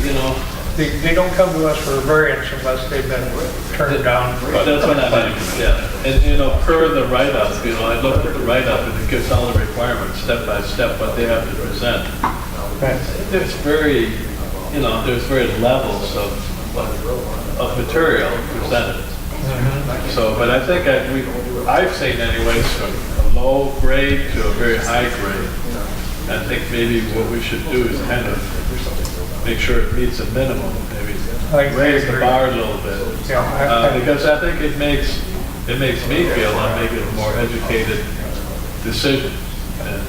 S1: They don't come to us for a variance unless they've been turned down.
S5: that's what I meant, yeah. And, per the write-up, I looked at the write-up and it gives all the requirements, step by step, what they have to present. There's very levels of material presented. So, but I think I've seen anyways from a low grade to a very high grade. I think maybe what we should do is kind of make sure it meets a minimum, maybe raise the bar a little bit.
S1: Yeah,
S5: Because I think it makes me feel I'm maybe a more educated decision. And,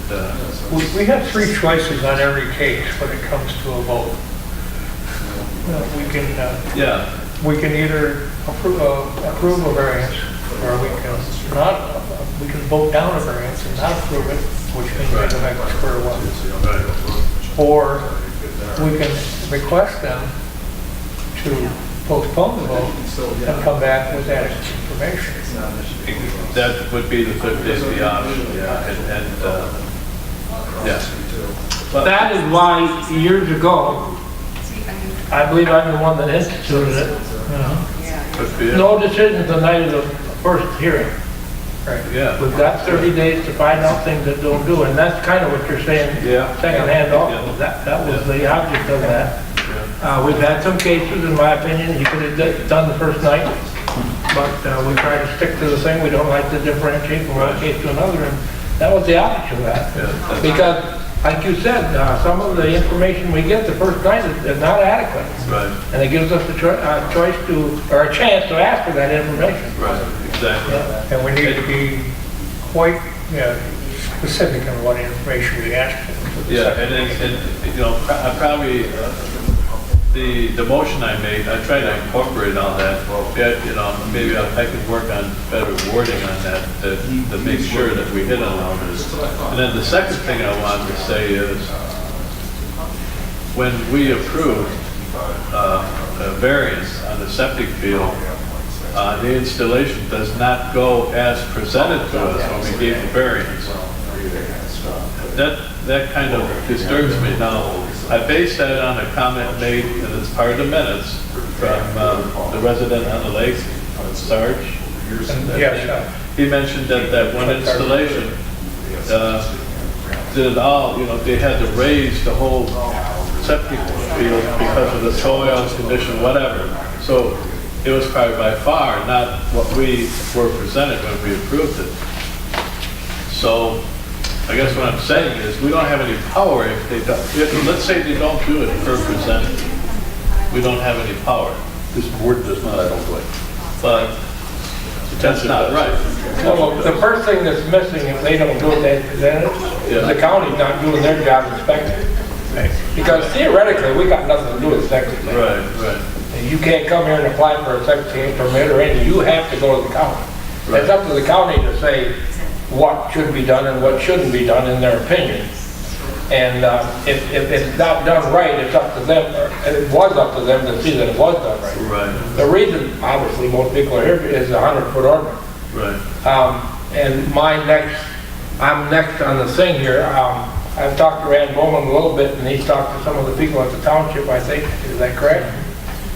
S1: We have three choices on every case when it comes to a vote.
S5: yeah,
S1: We can either approve a variance, or we can not, we can vote down a variance and not approve it, which means we go back to square one. Or we can request them to postpone the vote and come back with that information.
S5: that would be the 50 option, yeah, yeah. But
S12: That is why years ago, I believe I'm the one that instituted it.
S5: could be it.
S12: No decision the night of the first hearing.
S5: Yeah.
S12: We've got 30 days to find out things that don't do, and that's kind of what you're saying,
S5: Yeah.
S12: secondhand also.
S5: Yeah.
S12: That was the object of that. We've had some cases, in my opinion, you could have done the first night, but we try to stick to the thing. We don't like to differentiate from one case to another, and that was the object of that.
S5: Yeah.
S12: Because, like you said, some of the information we get the first night is not adequate.
S5: Right,
S12: And it gives us a choice to, or a chance to ask for that information.
S5: right, exactly.
S12: Yeah.
S1: And we need to be quite specific on what information we ask for.
S5: Yeah, and you know, I probably, the motion I made, I tried to incorporate all that. Yeah, you know, maybe I could work on better wording on that to make sure that we hit on all this. And then the second thing I wanted to say is, when we approved a variance on the septic field, the installation does not go as presented to us when we gave the variance. That kind of disturbs me. Now, I based that on a comment made, and it's part of the minutes, from the resident on the lake, Sarge.
S1: Yes.
S5: He mentioned that one installation did it all, you know, they had to raise the whole septic field because of the soil condition, whatever. So it was probably by far not what we were presented when we approved it. So I guess what I'm saying is, we don't have any power if they don't, let's say they don't do it per presented. We don't have any power.
S4: This board does not, I don't believe.
S5: But that's not right.
S12: Well, the first thing that's missing, if they don't do it as presented, is the county's not doing their job inspecting. Because theoretically, we got nothing to do with septic.
S5: Right, right.
S12: You can't come here and apply for a septic permit or anything, you have to go to the county.
S5: Right.
S12: It's up to the county to say what should be done and what shouldn't be done in their opinion. And if it's not done right, it's up to them, or it was up to them to see that it was done right.
S5: Right,
S12: The reason, obviously, most people are here is a 100-foot ordinance.
S5: right.
S12: And I'm next on the thing here. I've talked to Rand Bowman a little bit, and he's talked to some of the people at the township, I think, is that correct?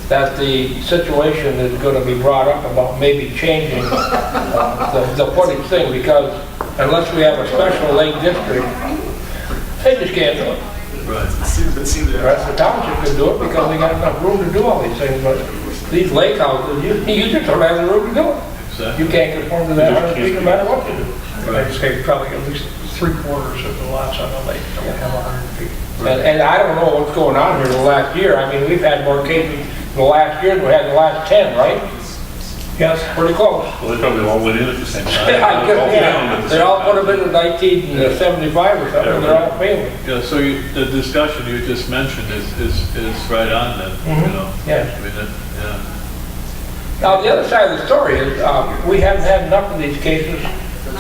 S12: That the situation is going to be brought up about maybe changing the footage thing, because unless we have a special lake district, they just can't do it.
S5: Right.
S12: The rest of the township can do it because they got enough room to do all these things, but these lake houses, you just don't have the room to do it.
S5: Exactly.
S12: You can't conform to that 100 feet no matter what you do.
S1: I'd say probably at least 3/4 of the lots on the lake don't have 100 feet.
S12: And I don't know what's going on here the last year. I mean, we've had more cases the last year than we had in the last 10, right?
S1: Yes.
S12: Pretty close.
S4: Well, they probably all went in at the same time.
S12: I guess,
S4: All down at the
S12: They
S4: same
S12: all
S4: time.
S12: put them in 1975 or something, they're all failing.
S5: Yeah, so the discussion you just mentioned is right on then, you know?
S12: Yes.
S5: I mean, yeah.
S12: Now, the other side of the story is, we haven't had enough of these cases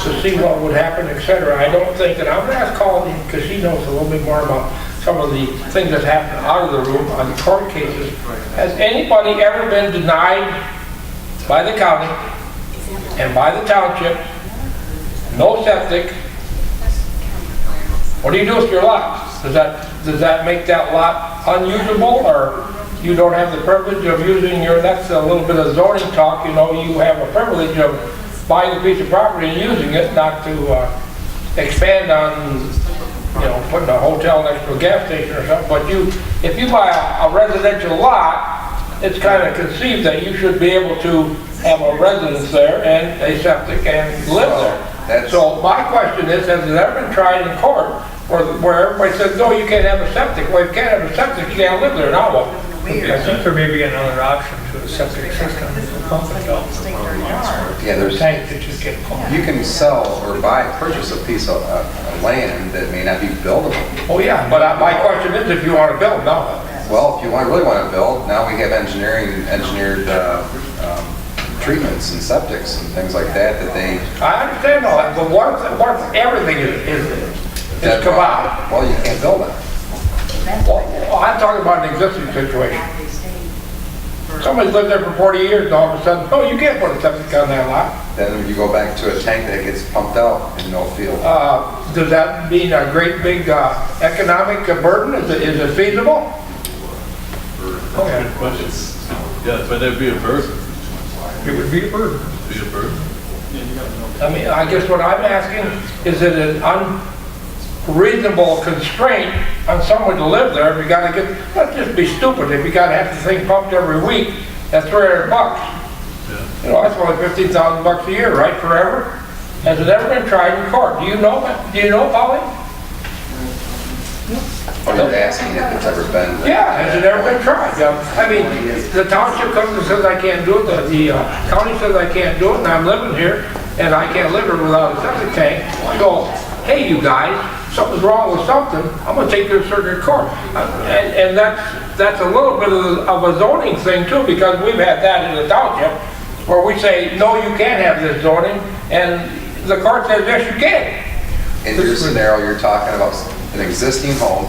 S12: to see what would happen, et cetera. I don't think, and I'm gonna ask Colleen, because she knows a little bit more about some of the things that happen out of the room on court cases. Has anybody ever been denied by the county and by the township, no septic? What do you do with your lot? Does that make that lot unusable, or you don't have the privilege of using your, that's a little bit of zoning talk, you know, you have a privilege of buying a piece of property and using it, not to expand on, you know, putting a hotel next to a gas station or something, but if you buy a residential lot, it's kind of conceived that you should be able to have a residence there and a septic and live there. So my question is, has it ever been tried in court where everybody says, no, you can't have a septic? Well, you can't have a septic, you can't live there, now what?
S1: I think there may be another option to a septic system, a pump it up.
S8: Yeah, there's,
S1: Tank that just get pumped.
S8: you can sell or purchase a piece of land that may not be buildable.
S12: Oh, yeah, but my question is if you want to build, no.
S8: Well, if you really want to build, now we have engineered treatments and septics and things like that they...
S12: I understand all that, but what if everything is combined?
S8: Well, you can't build it.
S12: Well, I'm talking about an existing situation. Somebody's lived there for 40 years and all of a sudden, oh, you can't put a septic on that lot.
S8: Then you go back to a tank that gets pumped out in no field.
S12: Does that mean a great big economic burden? Is it feasible?
S5: Good question. Yeah, but there'd be a burden.
S1: It would be a burden.
S5: Be a burden.
S12: I mean, I guess what I'm asking, is it an unreasonable constraint on someone to live there if you gotta get, let's just be stupid, if you gotta have the thing pumped every week at $300.
S5: Yeah.
S12: You know, that's only $15,000 a year, right, forever? Has it ever been tried in court? Do you know, Polly?
S8: Or you're asking if it's ever been...
S12: Yeah, has it ever been tried? I mean, the township comes and says I can't do it, the county says I can't do it, and I'm living here, and I can't live here without a septic tank. I go, hey, you guys, something's wrong with something, I'm gonna take you to circuit court. And that's a little bit of a zoning thing too, because we've had that in the township, where we say, no, you can't have this zoning, and the court says, yes, you can.
S8: In your scenario, you're talking about an existing home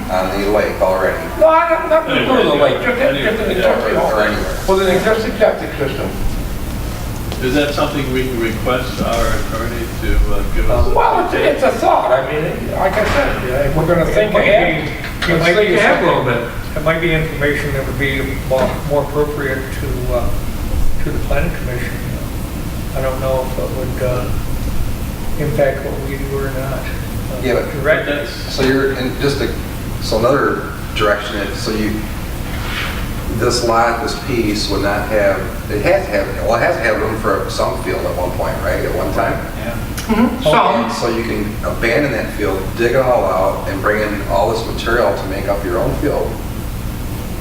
S8: on the lake already.
S12: No, I'm not going to do the lake, just an existing home,
S8: Or anywhere.
S12: with an existing septic system.
S5: Is that something we can request our attorney to give us?
S12: Well, it's a thought, I mean, like I said, we're gonna think ahead.
S1: It
S12: Let's
S1: might
S12: think
S1: be
S12: ahead a little
S1: something,
S12: bit.
S1: it might be information that would be more appropriate to the planning commission. I don't know if it would impact what we do or not.
S8: Yeah, but
S1: Direct.
S8: so you're in so another direction is, so this lot, this piece would not have, it has to have room for some field at one point, right, at one time?
S12: Some,
S8: So you can abandon that field, dig it all out, and bring in all this material to make up your own field.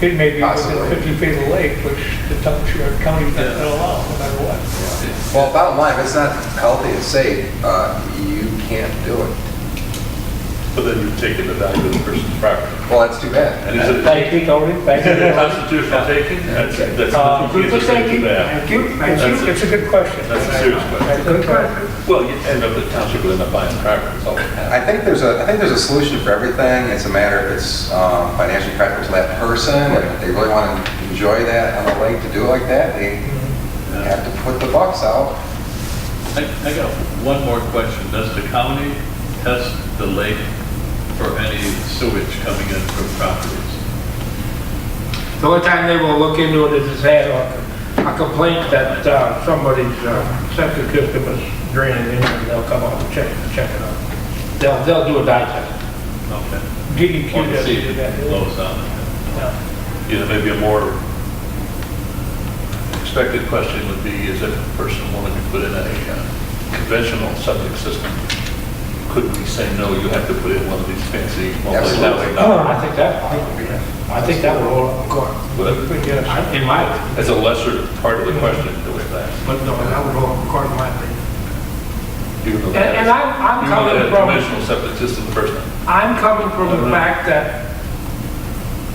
S1: It may be
S8: Possibly.
S1: within 50 feet of the lake, which the township or county doesn't allow, no matter what.
S8: Well, bottom line, if it's not healthy and safe, you can't do it.
S4: But then you've taken the value of the person's property.
S8: Well, that's too bad.
S4: And is it
S1: Thank you, Tony. Thank
S4: is it a
S1: you.
S4: constitutional taking? That's
S1: Thank
S4: the
S1: you.
S4: easiest thing to that.
S1: Thank you. It's a good question.
S4: That's a serious question.
S1: That's a good question.
S4: Well, you end up, the township will end up buying property, that's all it
S8: I
S4: has.
S8: think there's a solution for everything. It's a matter if it's financially practical to that person, and if they really want to enjoy that on the lake to do it like that, they have to put the bucks out.
S5: I got one more question. Does the county test the lake for any sewage coming in from properties?
S12: the only time they will look into it is if they have a complaint that somebody's septic system is draining in, and they'll come out and check it out. They'll do a dye test.
S5: Okay.
S1: DEQ
S5: Want to
S1: doesn't
S5: see
S1: do
S5: if
S1: that.
S5: it blows out.
S4: Maybe a more expected question would be, is if a person wanted to put in a conventional septic system, could we say, no, you have to put in one of these fancy multi-level?
S12: I think that would hold up in court. In my opinion.
S4: That's a lesser part of the question to that.
S12: But no, that would hold up in court in my opinion.
S4: Even though
S12: And I'm coming
S4: a
S12: from,
S4: conventional septic system first time.
S12: I'm coming from the fact that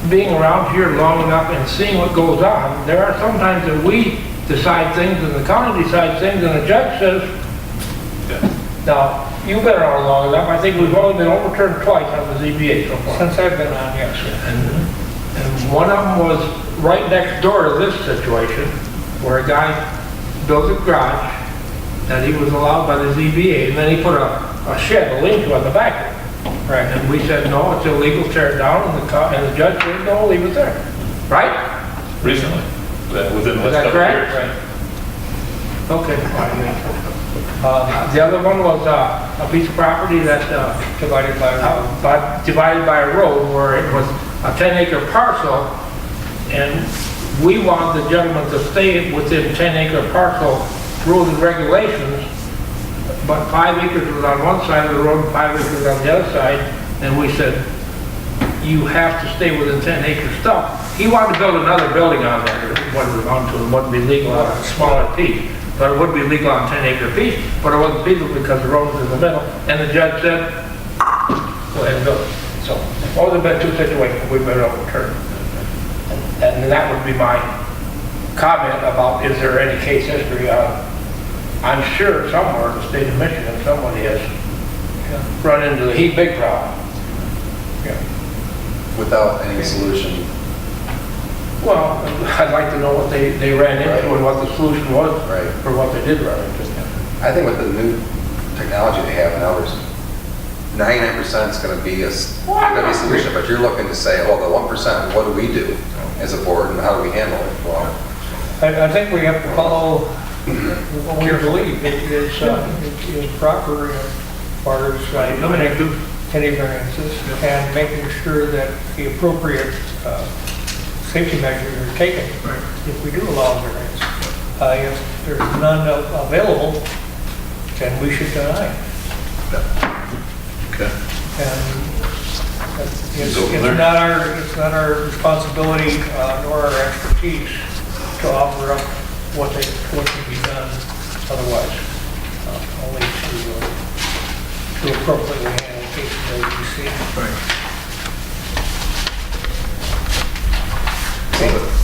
S12: being around here long enough and seeing what goes on, there are sometimes that we decide things and the county decides things and the judge says,
S4: Yeah.
S12: now, you've been around long enough, I think we've only been overturned twice on the ZBA so far.
S1: Since I've been on, yes.
S12: And one of them was right next door to this situation, where a guy built a garage that he was allowed by the ZBA, and then he put a shed, a lean-to on the back. Right, and we said, no, it's illegal, tear it down, and the judge said, no, leave it there. Right?
S4: Recently, within the
S12: Is
S4: last
S12: that
S4: couple of
S12: correct?
S4: years.
S12: Okay. The other one was a piece of property that divided by a road where it was a 10-acre parcel, and we wanted the gentleman to stay within 10-acre parcel rules and regulations, but 5 acres was on one side of the road and 5 acres on the other side, and we said, you have to stay within 10 acre stuff. He wanted to build another building on there, it wouldn't be legal on a smaller piece, but it would be legal on 10 acre piece, but it wasn't legal because the road was in the middle, and the judge said, go ahead and build it. So, those have been two situations we've been overturned. And that would be my comment about, is there any case history on, I'm sure somewhere in the state of Michigan, somebody has run into the big problem. Yeah.
S8: Without any solution.
S12: Well, I'd like to know what they ran into and what the solution was
S8: Right.
S12: for what they did run into.
S8: I think with the new technology they have now, there's 99% is going to be a solution, but you're looking to say, oh, the 1%, what do we do as a board and how do we handle it? Well,
S1: I think we have to follow what we believe is proper as far as eliminating any variances and making sure that the appropriate safety measures are taken if we do allow variance. If there's none available, then we should deny.
S4: Okay.
S1: And it's not our responsibility nor our expertise to offer up what can be done otherwise. Only to appropriately handle cases as we see.
S4: Right.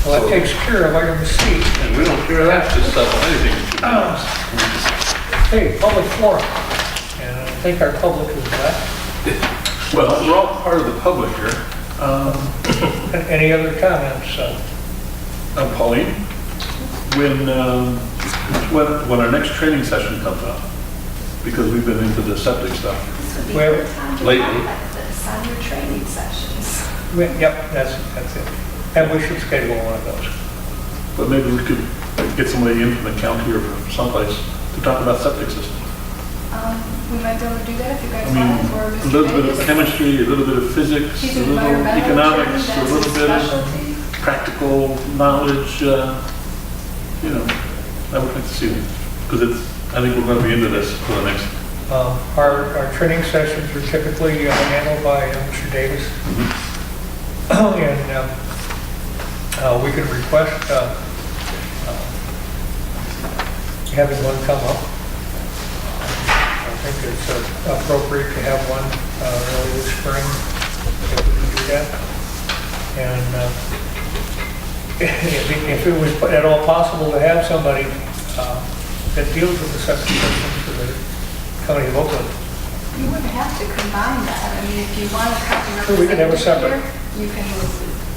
S1: Well, that takes care of item C.
S4: And we don't care that just stuff anything.
S1: Hey, public forum. And I think our public is back.
S4: Well, we're all part of the public here.
S1: Any other comments?
S4: Pauline, when our next training session comes up, because we've been into the septic stuff.
S1: Well,
S4: lately.
S11: On your training sessions.
S1: Yep, that's it. And we should schedule one of those.
S4: But maybe we could get somebody in from the county or from someplace to talk about septic systems.
S3: We might be able to do that if you guys
S4: I mean,
S3: want, or
S4: a
S3: Mr.
S4: little bit of
S3: Davis.
S4: chemistry, a little bit of physics,
S3: He's
S4: a little
S3: environmental
S4: economics,
S3: attorney,
S4: a little
S3: that's
S4: bit
S3: his
S4: of
S3: specialty.
S4: practical knowledge, I would like to see them. Because I think we're going to be into this for the next.
S1: Our training sessions are typically handled by Mr. Davis. And we could request having one come up. I think it's appropriate to have one early this spring, if we can do that. And if it was at all possible to have somebody that deals with the septic systems for the county of Oakland.
S3: You wouldn't have to combine that. I mean, if you want to cut your
S1: Sure, we could have a separate.
S3: representative here, you can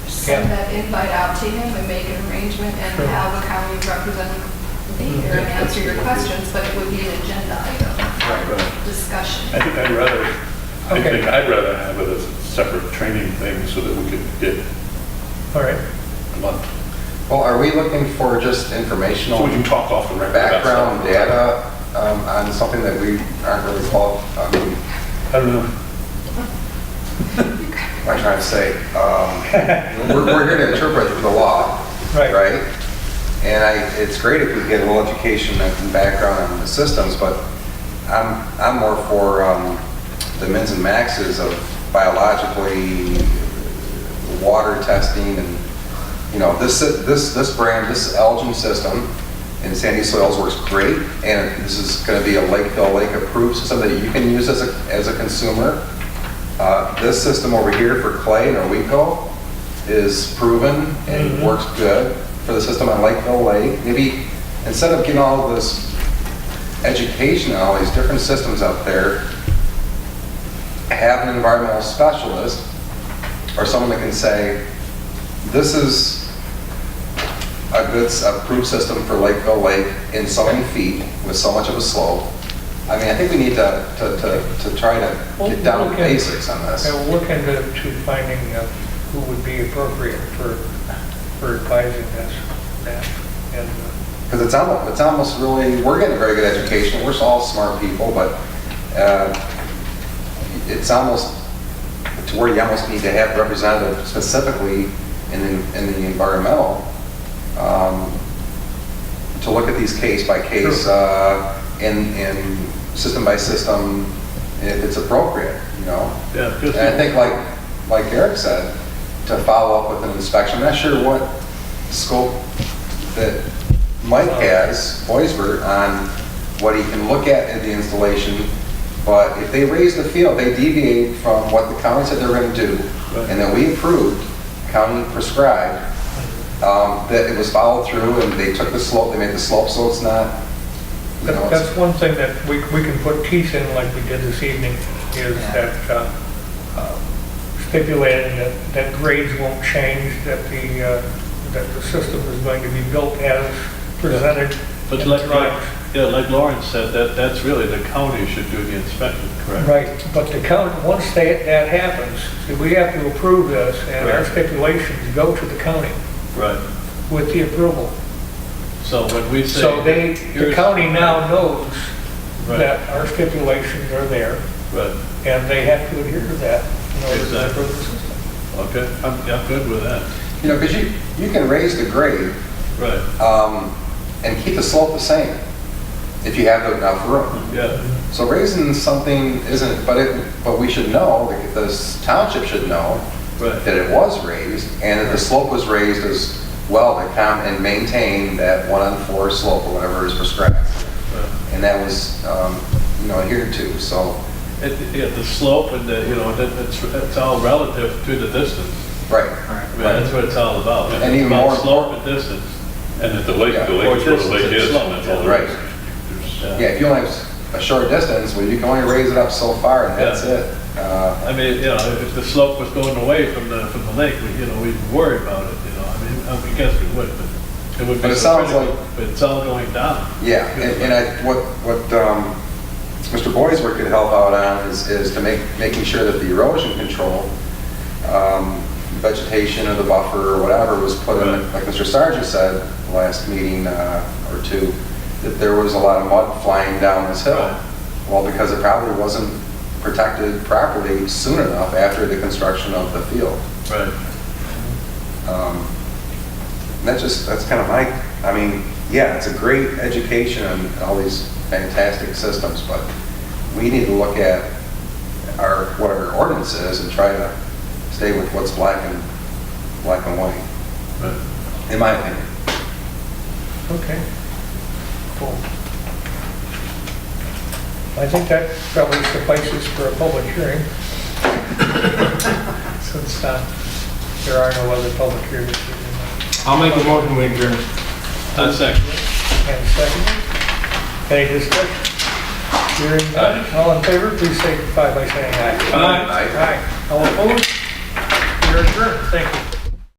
S3: send that invite out to him and make an arrangement and
S1: Sure.
S3: have a county representative be here and answer your questions, but it would be an agenda item, discussion.
S4: I think I'd rather have it as a separate training thing so that we could get
S1: All right.
S4: a month.
S8: well, are we looking for just
S4: So
S8: informational
S4: we can talk off the record about
S8: background
S4: stuff.
S8: data on something that we aren't really qualified?
S4: I don't know.
S8: What I'm trying to say, we're here to interpret the law,
S1: Right.
S8: right? And it's great if we get a little education and background on the systems, but I'm more for the mins and maxes of biologically water testing and, this brand, this Elgin system in sandy soils works great, and this is going to be a Lakeville Lake approved system that you can use as a consumer. This system over here for clay, Norweco, is proven and works good for the system on Lakeville Lake. Maybe instead of getting all this education on all these different systems out there, have an environmental specialist or someone that can say, this is a good approved system for Lakeville Lake in so many feet with so much of a slope. I mean, I think we need to try to get down to basics on this.
S1: We'll look into finding who would be appropriate for advising us that. And
S8: Because it's almost really, we're getting a very good education, we're all smart people, but it's almost to where you almost need to have a representative specifically in the environmental to look at these case by case in system by system if it's appropriate,
S4: Yeah,
S8: And I think like like Eric said, to follow up with an inspection. I'm not sure what scope that Mike has, Boisbert, on what he can look at the installation, but if they raise the field, they deviate from what the county said they were going to do, and that we approved, county prescribed, that it was followed through, and they took the slope, they made the slope so it's not, you know, it's-
S1: That's one thing that we can put teeth in like we did this evening, is that stipulating that grades won't change, that the system is going to be built as presented
S5: But
S1: in
S5: like,
S1: the drawings.
S5: like Lawrence said, that's really the county should do the inspection, correct?
S1: Right, but the county, once that happens, see, we have to approve this, and our
S5: Right.
S1: stipulations go to the county
S5: Right.
S1: with the approval.
S5: So when we say.
S1: So the
S5: here's-
S1: county now knows
S5: Right.
S1: that our stipulations are there,
S5: Right,
S1: and they have to adhere to that in order to
S5: Exactly.
S1: approve the system.
S5: okay, I'm good with that.
S8: you know, because you can raise the grade
S5: Right,
S8: and keep the slope the same if you have enough room.
S5: yeah,
S8: So raising something isn't, but we should know, the township should know
S5: right,
S8: that it was raised and that the slope was raised as well to come and maintain that 1-on-4 slope or whatever is prescribed.
S5: right.
S8: And that was, you know, adhered to, so,
S5: Yeah, the slope and the, you know, it's all relative to the distance.
S8: right.
S5: I mean, that's what it's all about.
S8: And even
S5: About
S8: more-
S5: slope and distance.
S4: And at the lake
S8: Yeah.
S4: is where the lake is. That's all there
S8: Right.
S4: is.
S8: Yeah, if you only have a short distance, well, you can only raise it up so far and that's
S5: Yeah.
S8: it.
S5: I mean, you know, if the slope was going away from the lake, we'd worry about it, you know, I guess we would, but it would
S8: But
S5: be
S8: it
S5: so
S8: sounds
S5: critical,
S8: like-
S5: but it's all going down.
S8: Yeah, and what Mr. Boisworth could help out on is to making sure that the erosion control, vegetation of the buffer or whatever was put in,
S5: Right.
S8: like Mr. Sargent said last meeting or two, that there was a lot of mud flying down this hill.
S5: Right.
S8: Well, because it probably wasn't protected properly soon enough after the construction of the field.
S5: Right.
S8: And that's kind of I mean, yeah, it's a great education on all these fantastic systems, but we need to look at what our ordinance is and try to stay with what's black and white,
S5: Right.
S8: in my opinion.
S1: Okay, cool. I think that probably suffices for a public hearing. Since there are no other public hearings.
S12: I'll make a motion, we adjourn.
S5: That's second.
S1: And second, any discussion? Hearing none, all in favor, please signify by saying aye.
S5: Aye.
S1: Aye. All opposed? You're adjourned, thank you.